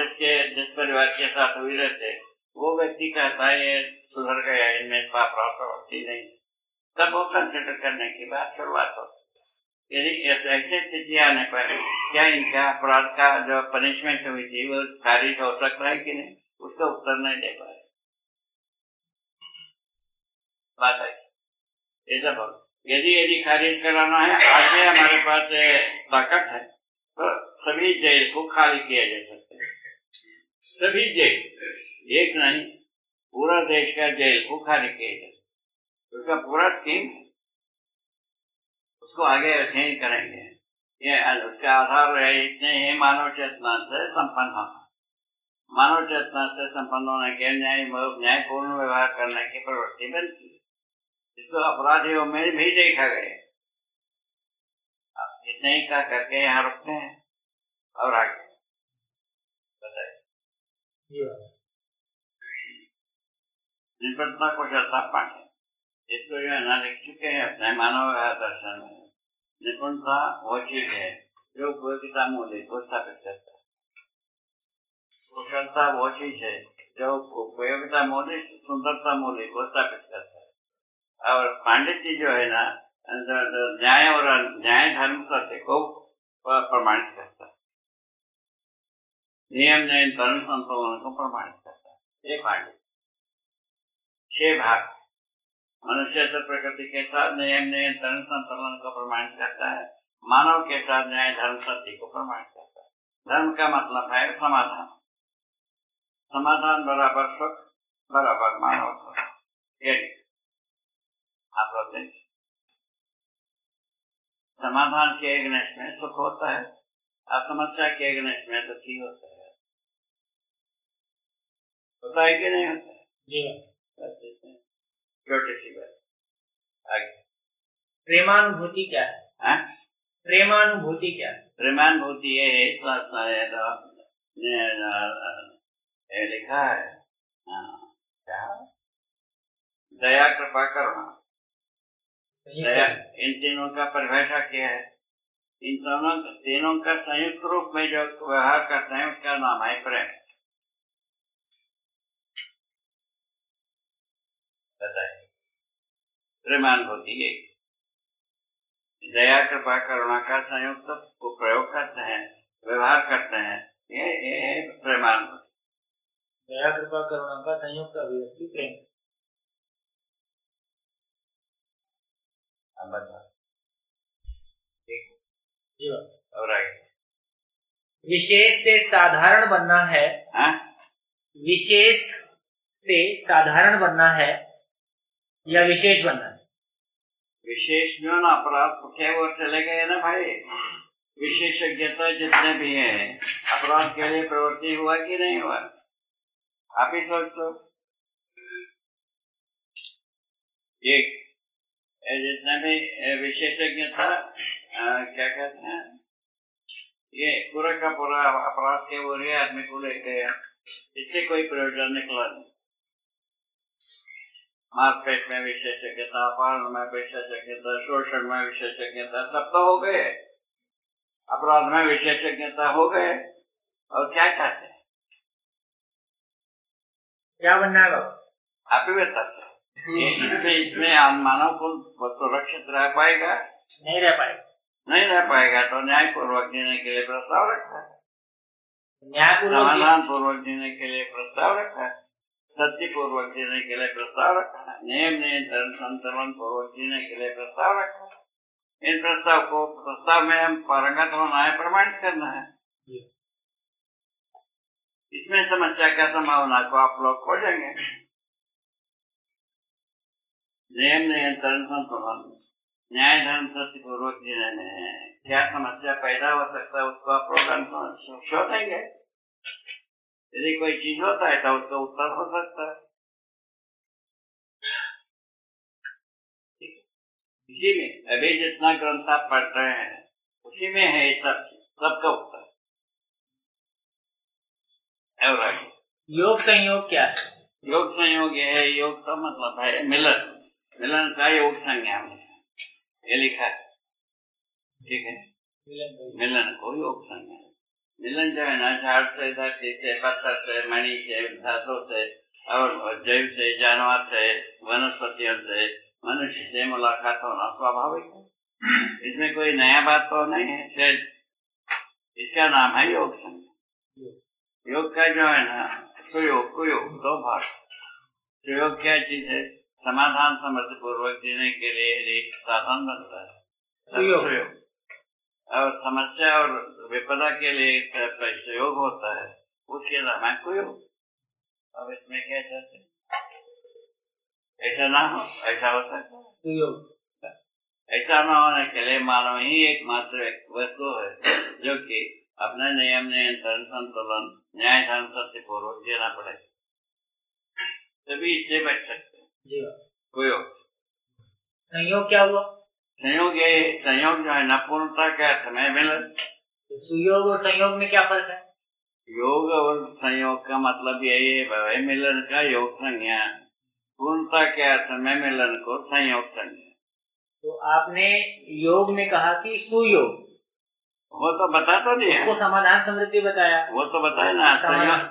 जिस परिवार के साथ हुई रहते, वो व्यक्ति कहता है ये सुधर गया, इनमें अपराध प्रवृत्ति नहीं, तब वो कंसिडर करने की बात शुरुआत होती। यदि ऐसी स्थिति आने पर क्या इनका अपराध का जो पनिशमेंट हुई थी वो खारिज हो सकता है कि नहीं, उसका उत्तर नहीं दे पाए। बात है ऐसा बोल, यदि खारिज कराना है, आज में हमारे पास ताकत है तो सभी जेल को खाली किया जा सकता है। सभी जेल, एक नहीं, पूरा देश का जेल को खाली किया जा सकता है। उसका पूरा स्कीम उसको आगे चेंज करेंगे। ये उसका आधार है इतने ही मानव चेतना से संपन्न होना, मानव चेतना से संपन्न होने के न्यायपूर्ण व्यवहार करने की प्रवृत्ति बनती है। इसको अपराधियों में भी देखा गया। आप इतने ही कह करके यहाँ रुकते हैं और आगे बताइए। निपटता को चलता पाठे, इसको जो है ना लिख चुके हैं अपने मानव व्यवहार दर्शन में। निपुणता वो चीज है जो उपयोगिता मूल्य को स्थापित करता है। कुशलता वो चीज है जो उपयोगिता मूल्य, सुंदरता मूल्य को स्थापित करता है। और पांडित्य जो है ना, न्याय और न्याय धर्म सत्य को प्रमाणित करता है। नियम नियंत्रण संतुलन को प्रमाणित करता है। ये पांडित्य 6 भाग मनुष्य तो प्रकृति के साथ नियम नियंत्रण संतुलन को प्रमाणित करता है, मानव के साथ न्याय धर्म सत्य को प्रमाणित करता है। धर्म का मतलब है समाधान, समाधान बराबर सुख बराबर मानव। आप लोग देखिए, समाधान के अगेंस्ट में सुख होता है और समस्या के अगेंस्ट में दुखी होता है। होता है कि नहीं होता है? जी। छोटी सी बात आगे। प्रेमानुभूति क्या है? प्रेमानुभूति क्या है? प्रेमानुभूति ये लिखा है क्या? दया, कृपा, करुणा, दया, इन तीनों का परिभाषा क्या है? इन तीनों का संयुक्त रूप में जो व्यवहार करते हैं उसका नाम है प्रेम। बताइए, प्रेमानुभूति ये दया, कृपा, करुणा का संयुक्त को प्रयोग करते हैं, व्यवहार करते हैं, ये प्रेमानुभूति। दया, कृपा, करुणा का संयुक्त अभिव्यक्ति प्रेम। और आगे, विशेष से साधारण बनना है। विशेष से साधारण बनना है या विशेष बनना है? विशेष जो ना अपराध के ओर चले गए ना भाई। विशेषज्ञता जितने भी हैं, अपराध के लिए प्रवृत्ति हुआ कि नहीं हुआ? आप ही सोच तो, ये जितने भी विशेषज्ञता क्या कहते हैं, ये पूरा का पूरा अपराध के ओर ही आदमी को ले गया। इससे कोई प्रयोजन निकला नहीं। मारपीट में विशेषज्ञता, अपहरण में विशेषज्ञता, शोषण में विशेषज्ञता, सब तो हो गए। अपराध में विशेषज्ञता हो गए, और क्या चाहते हैं? क्या बनना है बाबा? आप ही बता सकते। इसमें मानव को सुरक्षित रह पाएगा? नहीं रह पाएगा। नहीं रह पाएगा तो न्यायपूर्वक जीने के लिए प्रस्ताव रखा है, न्यायपूर्वक पूर्वक जीने के लिए प्रस्ताव रखा है, सत्य पूर्वक जीने के लिए प्रस्ताव रखा है, नियम नियंत्रण संतुलन पूर्वक जीने के लिए प्रस्ताव रखा है। इन प्रस्ताव में हम पारंगत होना है, प्रमाणित करना है। इसमें समस्या का संभावना को आप लोग खोजेंगे। नियम नियंत्रण संतुलन, न्याय धर्म सत्य पूर्वक जीने में क्या समस्या पैदा हो सकता है, उसको आप लोग शोधेंगे। यदि कोई चीज होता है तो उसका उत्तर हो सकता है। इसी में अभी जितना ग्रंथ आप पढ़ रहे हैं उसी में है सबका उत्तर। और योग संयोग क्या है? योग संयोग ये है, योग का मतलब है मिलन, मिलन का योग संज्ञा में ये लिखा है, ठीक है। मिलन को योग संज्ञा, मिलन जो है ना, झाड़ से, धरती से, पत्थर से, मणि से, धातु से और जैव से, जानवर से, वनस्पतियों से, मनुष्य से मुलाकात होना स्वाभाविक है। इसमें कोई नया बात तो नहीं है। शायद इसका नाम है योग संग। योग का जो है ना, सुयोग कुयोग दो भाग। सुयोग क्या चीज है? समाधान समर्थ पूर्वक जीने के लिए एक साधन बनता है सुयोग, और समस्या और विपदा के लिए सहयोग होता है, उसके नाम है कुयोग। अब इसमें क्या चाहते हैं? ऐसा ना हो, ऐसा हो सकता है कुयोग। ऐसा न होने के लिए मानव ही एकमात्र एक वस्तु है जो कि अपने नियम, नियंत्रण, संतुलन, न्याय, धर्म, सत्य पूर्वक जीना पड़ेगा, तभी इससे बच सकते हैं। कुयोग। संयोग क्या हुआ? संयोग ये, संयोग जो है न, पूर्णता के अर्थ में मिलन। तो सुयोग और संयोग में क्या फर्क है? योग और संयोग का मतलब यही है, मिलन का योग संज्ञा, पूर्णता के अर्थ में मिलन को संयोग संज्ञा। तो आपने योग में कहा कि सुयोग, वो तो बता तो दिया, वो समाधान समृद्धि बताया, वो तो बताया ना।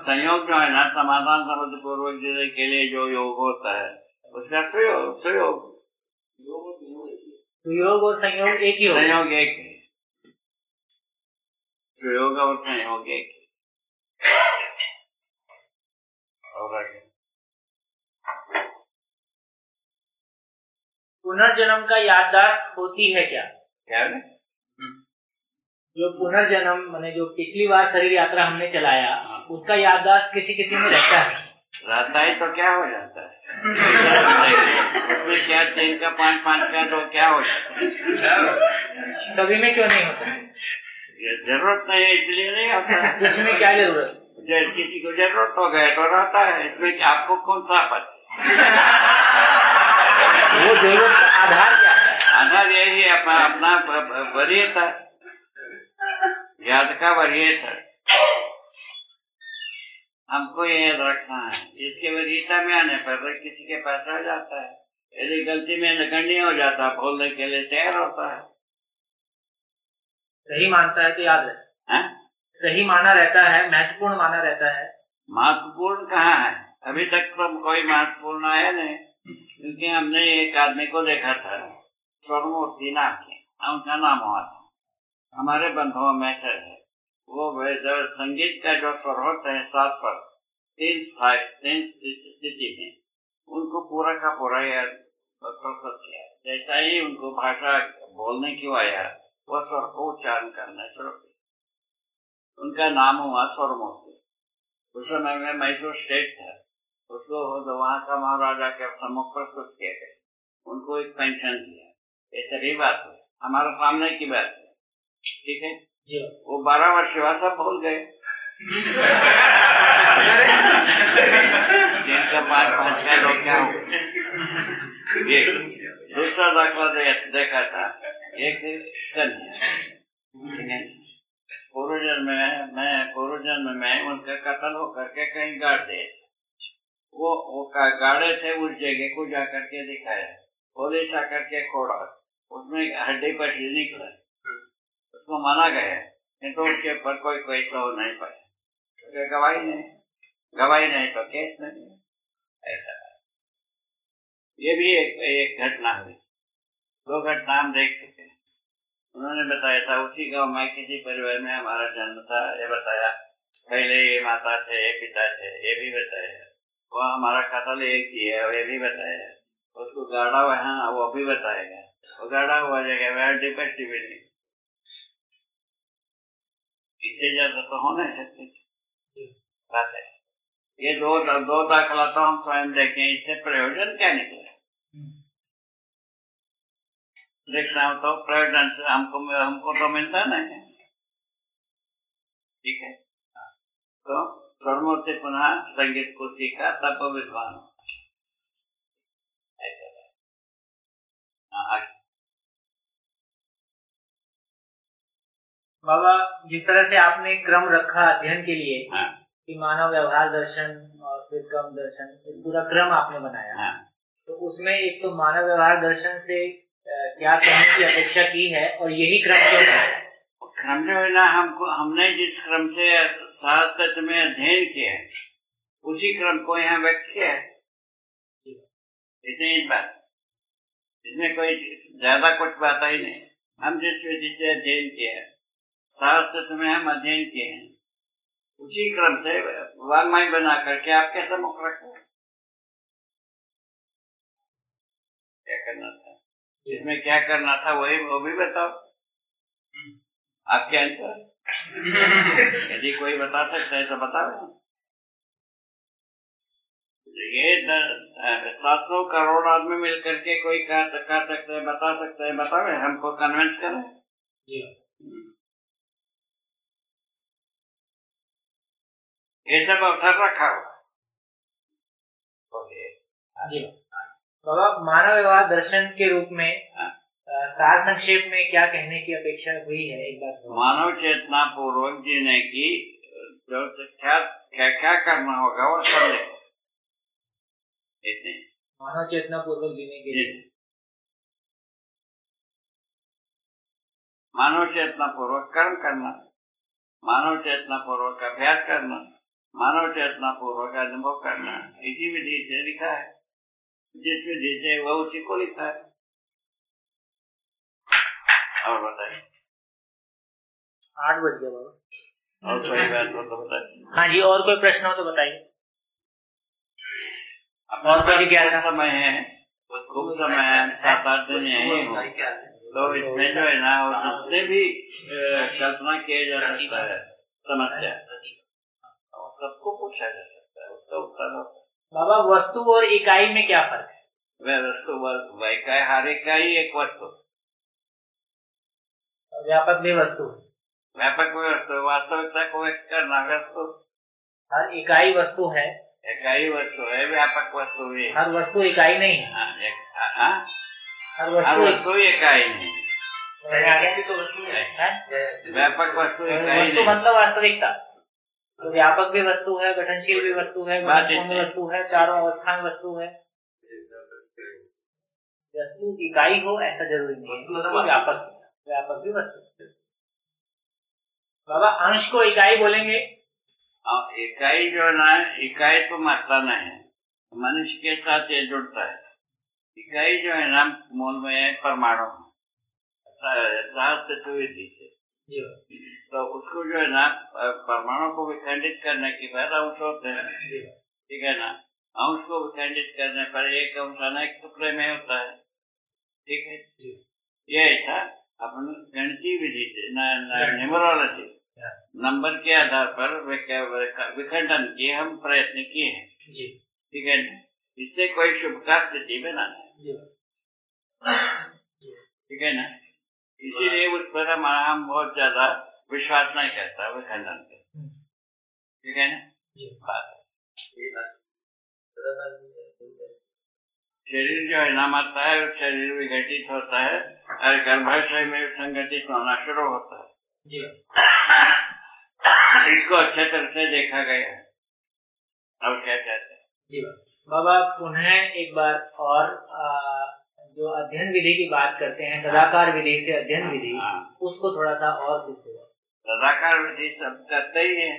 संयोग जो है ना, समाधान समृद्धि पूर्वक जीने के लिए जो योग होता है उसका सुयोग। सुयोग और संयोग एक ही होगा। संयोग एक है, सुयोग और संयोग एक है। और आगे पुनर्जन्म का याददाश्त होती है क्या? क्या है? जो पुनर्जन्म माने जो पिछली बार शरीर यात्रा हमने चलाया, उसका याददाश्त किसी किसी में रहता है तो क्या हो जाता है? उसमें क्या 3 का 5 का तो क्या हो जाता है? सभी में क्यों नहीं होता? जरूरत नहीं है इसलिए नहीं होता है। इसमें क्या जरूरत? किसी को जरूरत हो गए तो रहता है, इसमें आपको कौन सा आपत्ति? वो जरूरत का आधार क्या है? आधार यही है अपना वरीयता, याद का वरीयता हमको ये रखना है। इसके वरीयता में आने पर किसी के पास रह जाता है, यदि गलती में नगण्य हो जाता है, बोलने के लिए तैयार होता है। सही मानता है तो याद रहता है, सही माना रहता है, महत्वपूर्ण माना रहता है। महत्वपूर्ण कहाँ है? अभी तक तो कोई महत्वपूर्ण आया नहीं, क्योंकि हमने एक आदमी को देखा था, स्वरमूर्ति नाम के, उनका नाम हुआ था, हमारे बंधुओं में से है। वो जो संगीत का जो स्वर होता है, 7 स्वर, 3 स्थिति में, उनको पूरा का पूरा प्रस्तुत किया। जैसा ही उनको भाषा बोलने की आया, वो स्वर को उच्चारण करना शुरू किया। उनका नाम हुआ स्वरमूर्ति। उस समय में मैसूर स्टेट था, उसको वहाँ का महाराजा के सम्मुख प्रस्तुत किया गया, उनको एक पेंशन दिया। ये सभी बात है, हमारे सामने की बात है, ठीक है जी। वो 12 वर्ष हुआ, सब भूल गए। 3 का 5 का लोग क्या हो। दूसरा दाखला देखा था, एक कन्या पूर्व जन्म में उनका कत्ल होकर के कहीं गाड़ दिए। वो गाड़े थे, उस जगह को जाकर के दिखाया, पुलिस आकर के खोड़ा, उसमें हड्डी पट्टी निकला, उसको माना गया, किंतु उसके ऊपर कोई केस हो नहीं पाया। गवाही नहीं तो केस नहीं। ऐसा ये भी एक घटना हुई। 2 घटना हम देख चुके हैं। उन्होंने बताया था, उसी गांव में किसी परिवार में हमारा जन्म था, ये बताया। पहले ये माता थे, ये पिता थे, ये भी बताया। वो हमारा कत्ल एक ही है, ये भी बताया। उसको गाड़ा हुआ है, वो भी बताएगा। वो गाड़ा हुआ जगह में हड्डी पट्टी भी नहीं। इससे ज्यादा तो हो नहीं सकती बात है। ये दो दाखला तो हम स्वयं देखें, इससे प्रयोजन क्या निकला? देखना हो तो प्रयोजन से हमको तो मिलता नहीं है, ठीक है। तो स्वरमूर्ति पुनः संगीत को सीखा, तब विद्वान ऐसा। बाबा, जिस तरह से आपने क्रम रखा अध्ययन के लिए, कि मानव व्यवहार दर्शन और फिर क्रम दर्शन, पूरा क्रम आपने बनाया, तो उसमें एक तो मानव व्यवहार दर्शन से क्या कहने की अपेक्षा की है और यही क्रम क्यों है? क्रम जो है ना, हमने जिस क्रम से शास्त्र तत्व में अध्ययन किया है उसी क्रम को यहाँ व्यक्त किया है। इतनी बात, इसमें कोई ज्यादा कुछ बात ही नहीं। हम जिस विधि से अध्ययन किया है, शास्त्र तत्व में हम अध्ययन किए हैं, उसी क्रम से वाङ्मय बना करके आपके सम्मुख रखो। क्या करना था, इसमें क्या करना था वो भी बताओ। आपके आंसर यदि कोई बता सकता है तो बताओ। ये 700 करोड़ आदमी मिल करके कोई कर सकते हैं, बता सकते हैं, बताओ, हमको कन्विंस करें। ये सब अवसर रखा हुआ। जी बाबा, मानव व्यवहार दर्शन के रूप में सार संक्षेप में क्या कहने की अपेक्षा हुई है? एक बात मानव चेतना पूर्वक जीने की जो शिक्षा क्या करना होगा वो सब लिखो। इतने मानव चेतना पूर्वक जीने के लिए मानव चेतना पूर्वक कर्म करना, मानव चेतना पूर्वक अभ्यास करना, मानव चेतना पूर्वक अनुभव करना, इसी विधि से लिखा है। जिस विधि से वो उसी को लिखा है। और बताइए। 8 बज गया बाबा। और कोई बात हो तो बताइए। हाँ जी, और कोई प्रश्न हो तो बताइए। और कोई जिज्ञासा? समय है, खूब समय है, 7-8 दिन यही हो, तो इसमें जो है ना उसने भी कल्पना किया जा सकता है समस्या, सबको पूछा जा सकता है, उसका उत्तर हो। बाबा, वस्तु और इकाई में क्या फर्क है? वह वस्तु इकाई, हर इकाई एक वस्तु, व्यापक भी वस्तु, व्यापक भी वस्तु, वास्तविकता को व्यक्त करना वस्तु। हर इकाई वस्तु है, इकाई वस्तु है, व्यापक वस्तु भी है। हर वस्तु इकाई नहीं है। हर वस्तु इकाई नहीं, व्यापक वस्तु इकाई वस्तु मतलब वास्तविकता। तो व्यापक भी वस्तु है, गठनशील भी वस्तु है, महत्वपूर्ण वस्तु है, चारों अवस्था में वस्तु है। वस्तु इकाई हो ऐसा जरूरी नहीं है, व्यापक भी वस्तु। बाबा, अंश को इकाई बोलेंगे? इकाई जो ना, इकाई तो मात्रा नहीं है, मनुष्य के साथ ये जुड़ता है। इकाई जो है ना मूल में परमाणु, शास्त्र विधि से, तो उसको जो है ना परमाणु को विखंडित करने के बाद अंश होते हैं, ठीक है ना। अंश को विखंडित करने पर एक अंश अनेक टुकड़े में होता है, ठीक है। ये ऐसा अपन गणितीय विधि से, न्यूमरोलॉजी, नंबर के आधार पर विखंडन के हम प्रयत्न किए हैं, ठीक है ना। इससे कोई शुभ का स्थिति बनाना है, ठीक है ना। इसीलिए उस पर हम बहुत ज्यादा विश्वास नहीं करता विखंडन पे, ठीक है ना। शरीर जो है ना मरता है, शरीर विघटित होता है और गर्भाशय में संगठित होना शुरू होता है। इसको अच्छे तरह से देखा गया है। अब क्या कहते हैं? जी बाबा, पुनः एक बार और जो अध्ययन विधि की बात करते हैं, तदाकार विधि से अध्ययन विधि, उसको थोड़ा सा और फिर से। तदाकार विधि सब करते ही है,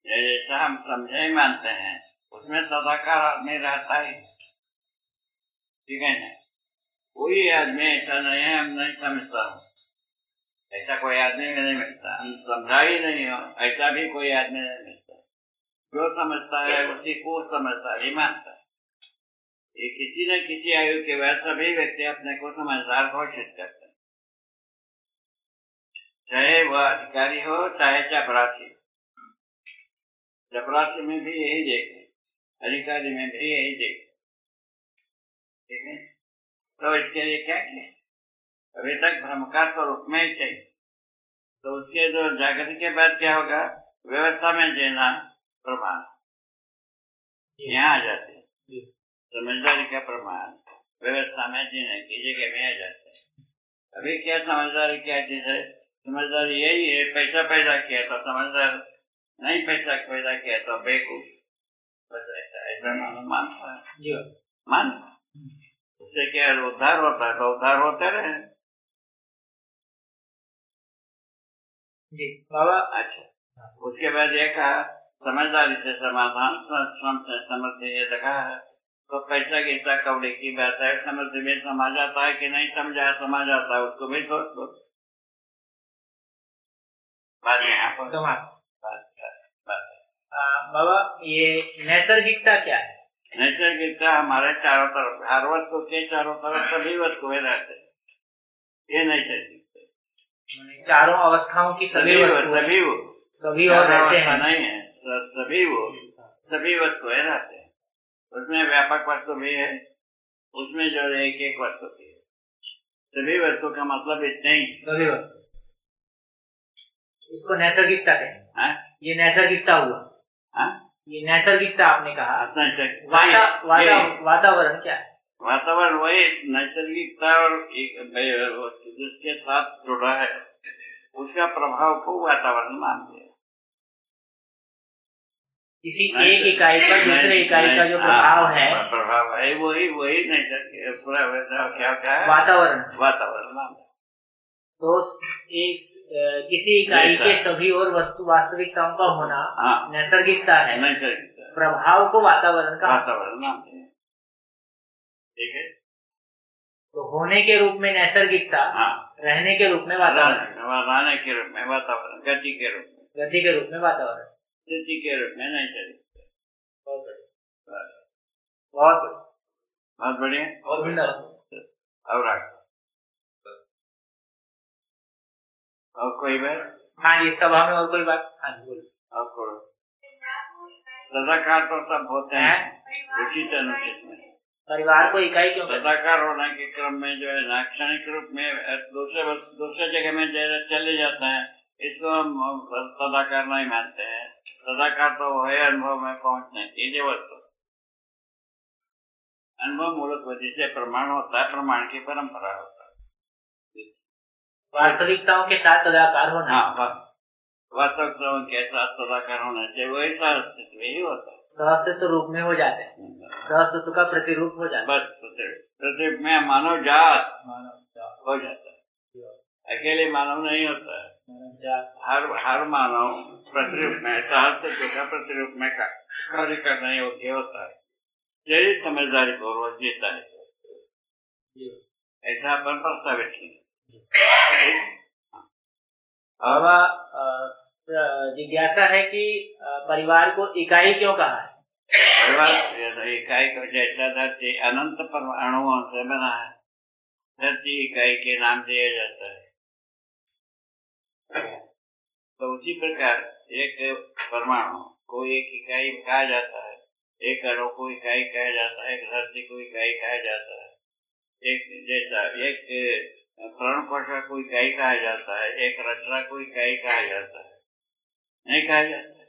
जैसा हम समझे ही मानते हैं, उसमें तदाकार आदमी रहता ही, ठीक है ना। कोई आदमी ऐसा नहीं है, हम नहीं समझता हूँ, ऐसा कोई आदमी नहीं मिलता। हम समझा ही नहीं हो, ऐसा भी कोई आदमी नहीं मिलता। जो समझता है उसी को समझदार ही मानता है। ये किसी न किसी आयु के बाद सभी व्यक्ति अपने को समझदार घोषित करते हैं, चाहे वह अधिकारी हो चाहे चपरासी। चपरासी में भी यही देखे, अधिकारी में भी यही देखे, ठीक है। तो इसके लिए क्या किया? अभी तक भ्रम का स्वरूप में ही सही, तो उसके जो जागृति के बाद क्या होगा? व्यवस्था में जीना प्रमाण यहाँ आ जाते हैं, समझदारी का प्रमाण व्यवस्था में जीने की जगह में आ जाते हैं। अभी क्या समझदारी क्या चीज है? समझदारी यही है, पैसा पैदा किया तो समझदार, नहीं पैसा पैदा किया तो बेवकूफ, बस ऐसा मानता है, मान। उससे क्या उद्धार होता है तो उद्धार होते रहे। जी बाबा। अच्छा, उसके बाद ये कहा समझदारी से समाधान, श्रम से समृद्धि, ये लगा है। तो पैसा की सा कौड़ी की बात है, समृद्धि में समा जाता है कि नहीं समझा समा जाता है, उसको भी सोच लो। बात यहाँ पर बाबा ये नैसर्गिकता क्या है? नैसर्गिकता हमारे चारों तरफ, हर वस्तु के चारों तरफ सभी वस्तुएं रहते हैं, ये नैसर्गिकता। चारों अवस्थाओं की सभी और रहते हैं, नहीं है, सभी वस्तुएं रहते हैं। उसमें व्यापक वस्तु भी है, उसमें जो एक एक वस्तु भी है। सभी वस्तु का मतलब इतने ही, सभी वस्तु, इसको नैसर्गिकता कहें। ये नैसर्गिकता हुआ। ये नैसर्गिकता आपने कहा। वातावरण क्या है? वातावरण वही नैसर्गिकता और जिसके साथ जुड़ा है उसका प्रभाव को वातावरण मानते हैं। किसी एक इकाई पर दूसरे इकाई का जो प्रभाव है वही नैसर्गिक क्या है, वातावरण मानते हैं। तो किसी इकाई के सभी और वस्तु वास्तविकताओं का होना नैसर्गिकता है। प्रभाव को वातावरण मानते हैं। ठीक है। तो होने के रूप में नैसर्गिकता, रहने के रूप में वातावरण, रहने के रूप में वातावरण, गति के रूप में वातावरण, स्थिति के रूप में नैसर्गिकता। बहुत बढ़िया। और कोई बात? हाँ जी, सभा में और कोई बात? हाँ जी बोलो। और सदाकार तो सब होते हैं उचित अनुचित में। परिवार को इकाई क्यों? सदाकार होने के क्रम में जो है ना क्षणिक रूप में दूसरे जगह में चले जाते हैं, इसको हम सदाकार नहीं मानते हैं। सदाकार तो है अनुभव में पहुंचने की जो वस्तु, अनुभव मूलक वजह से प्रमाण होता है, प्रमाण की परंपरा होता है। वास्तविकताओं के साथ सदाकार होना। वास्तविकताओं के साथ सदाकार होने से वही सहअस्तित्व ही होता है। सहअस्तित्व रूप में हो जाते हैं, सहअस्तित्व का प्रतिरूप हो जाता है। प्रतिरूप में मानव जात हो जाता है, अकेले मानव नहीं होता है। हर मानव प्रतिरूप में, सहअस्तित्व का प्रतिरूप में कार्य करने योग्य होता है, यही समझदारी पूर्वक जीता है। ऐसा अपन प्रस्तावित किया। जिज्ञासा है कि परिवार को इकाई क्यों कहा है? परिवार इकाई को जैसा धरती अनंत परमाणुओं से बना है, धरती इकाई के नाम दिया जाता है। तो उसी प्रकार एक परमाणु को एक इकाई कहा जाता है, एक अणु को इकाई कहा जाता है, एक धरती को इकाई कहा जाता है। एक जैसा एक प्राण कोश को इकाई कहा जाता है, एक रचना को इकाई कहा जाता है, नहीं कहा जाता है।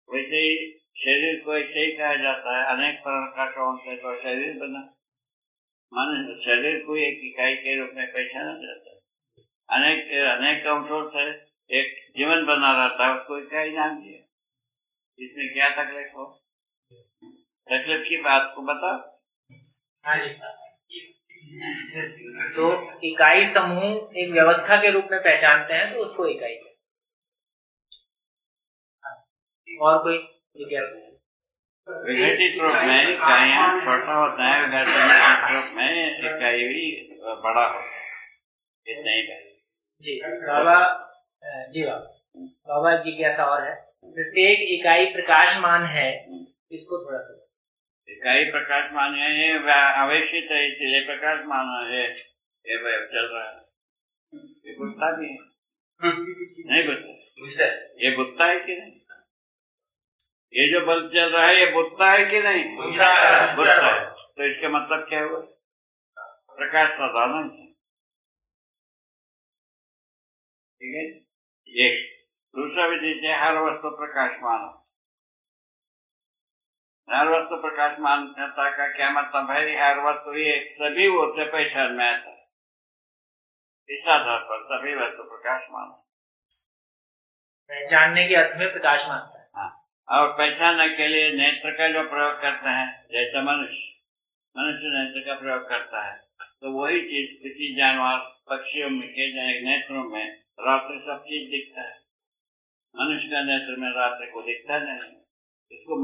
वैसे ही शरीर को ऐसे ही कहा जाता है, अनेक प्रकाशों से तो शरीर बना, माने शरीर को एक इकाई के रूप में पहचाना जाता है। अनेक अंशों से एक जीवन बना रहता है, उसको इकाई नाम दिया। इसमें क्या तकलीफ हो? तकलीफ की बात को बताओ। हाँ जी। तो इकाई समूह एक व्यवस्था के रूप में पहचानते हैं, तो उसको इकाई कहते हैं। और कोई विघटित रूप में इकाइयां छोटा होता है, विघटित रूप में इकाई भी बड़ा होता है। इतना ही जी बाबा। बाबा जिज्ञासा और है, प्रत्येक इकाई प्रकाशमान है, इसको थोड़ा सा। इकाई प्रकाशमान है, आवेशित है, इसलिए प्रकाशमान है। ये चल रहा है, ये बुझता भी है नहीं बुझता? ये बुझता है कि नहीं? ये जो बल्ब चल रहा है ये बुझता है कि नहीं? बुझता है। तो इसका मतलब क्या हुआ? प्रकाश साधारण है। ठीक है। एक दूसरा विधि से हर वस्तु प्रकाशमान हो। हर वस्तु प्रकाशमानता का क्या मतलब है? हर वस्तु एक सभी ओर से पहचान में आता है, इस आधार पर सभी वस्तु प्रकाशमान पहचानने के अर्थ में प्रकाशमानता है। हाँ, और पहचानने के लिए नेत्र का जो प्रयोग करते हैं, जैसे मनुष्य नेत्र का प्रयोग करता है, तो वही चीज किसी जानवर पक्षियों के नेत्रों में रात्रि सब चीज दिखता है। मनुष्य का नेत्र में रात्रि को दिखता नहीं, इसको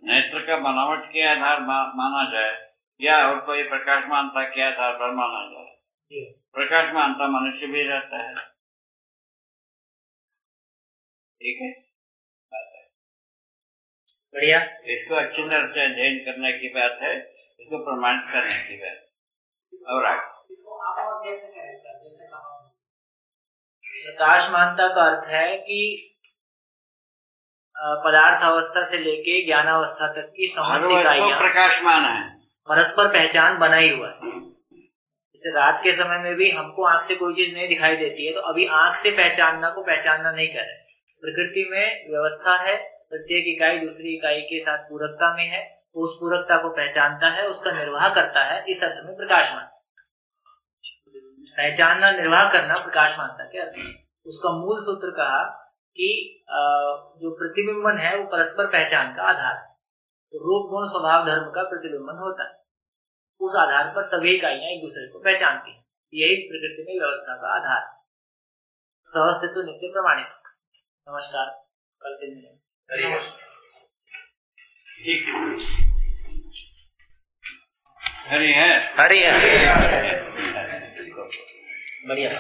नेत्र का बनावट के आधार माना जाए या और कोई प्रकाशमानता के आधार पर माना जाए। प्रकाशमानता मनुष्य भी रहता है, ठीक है, बढ़िया। इसको अच्छी तरह से अध्ययन करने की बात है, इसको प्रमाणित करने की बात है। और प्रकाशमानता का अर्थ है कि पदार्थ अवस्था से लेके ज्ञानावस्था तक की समस्त इकाइयां प्रकाशमान है, परस्पर पहचान बना ही हुआ है। जैसे रात के समय में भी हमको आंख से कोई चीज नहीं दिखाई देती है, तो अभी आंख से पहचानना को पहचानना नहीं कर रहे। प्रकृति में व्यवस्था है, प्रत्येक इकाई दूसरी इकाई के साथ पूरकता में है, उस पूरकता को पहचानता है, उसका निर्वाह करता है। इस अर्थ में प्रकाशमान, पहचानना, निर्वाह करना प्रकाशमानता के अर्थ है। उसका मूल सूत्र कहा कि जो प्रतिबिंबन है वो परस्पर पहचान का आधार है। तो रूप गुण स्वभाव धर्म का प्रतिबिंबन होता है, उस आधार पर सभी इकाइयां एक दूसरे को पहचानती हैं। यही प्रकृति में व्यवस्था का आधार है। सहअस्तित्व नित्य प्रमाणित। नमस्कार, कल फिर मिलेंगे। हरि है, हरि है, बढ़िया।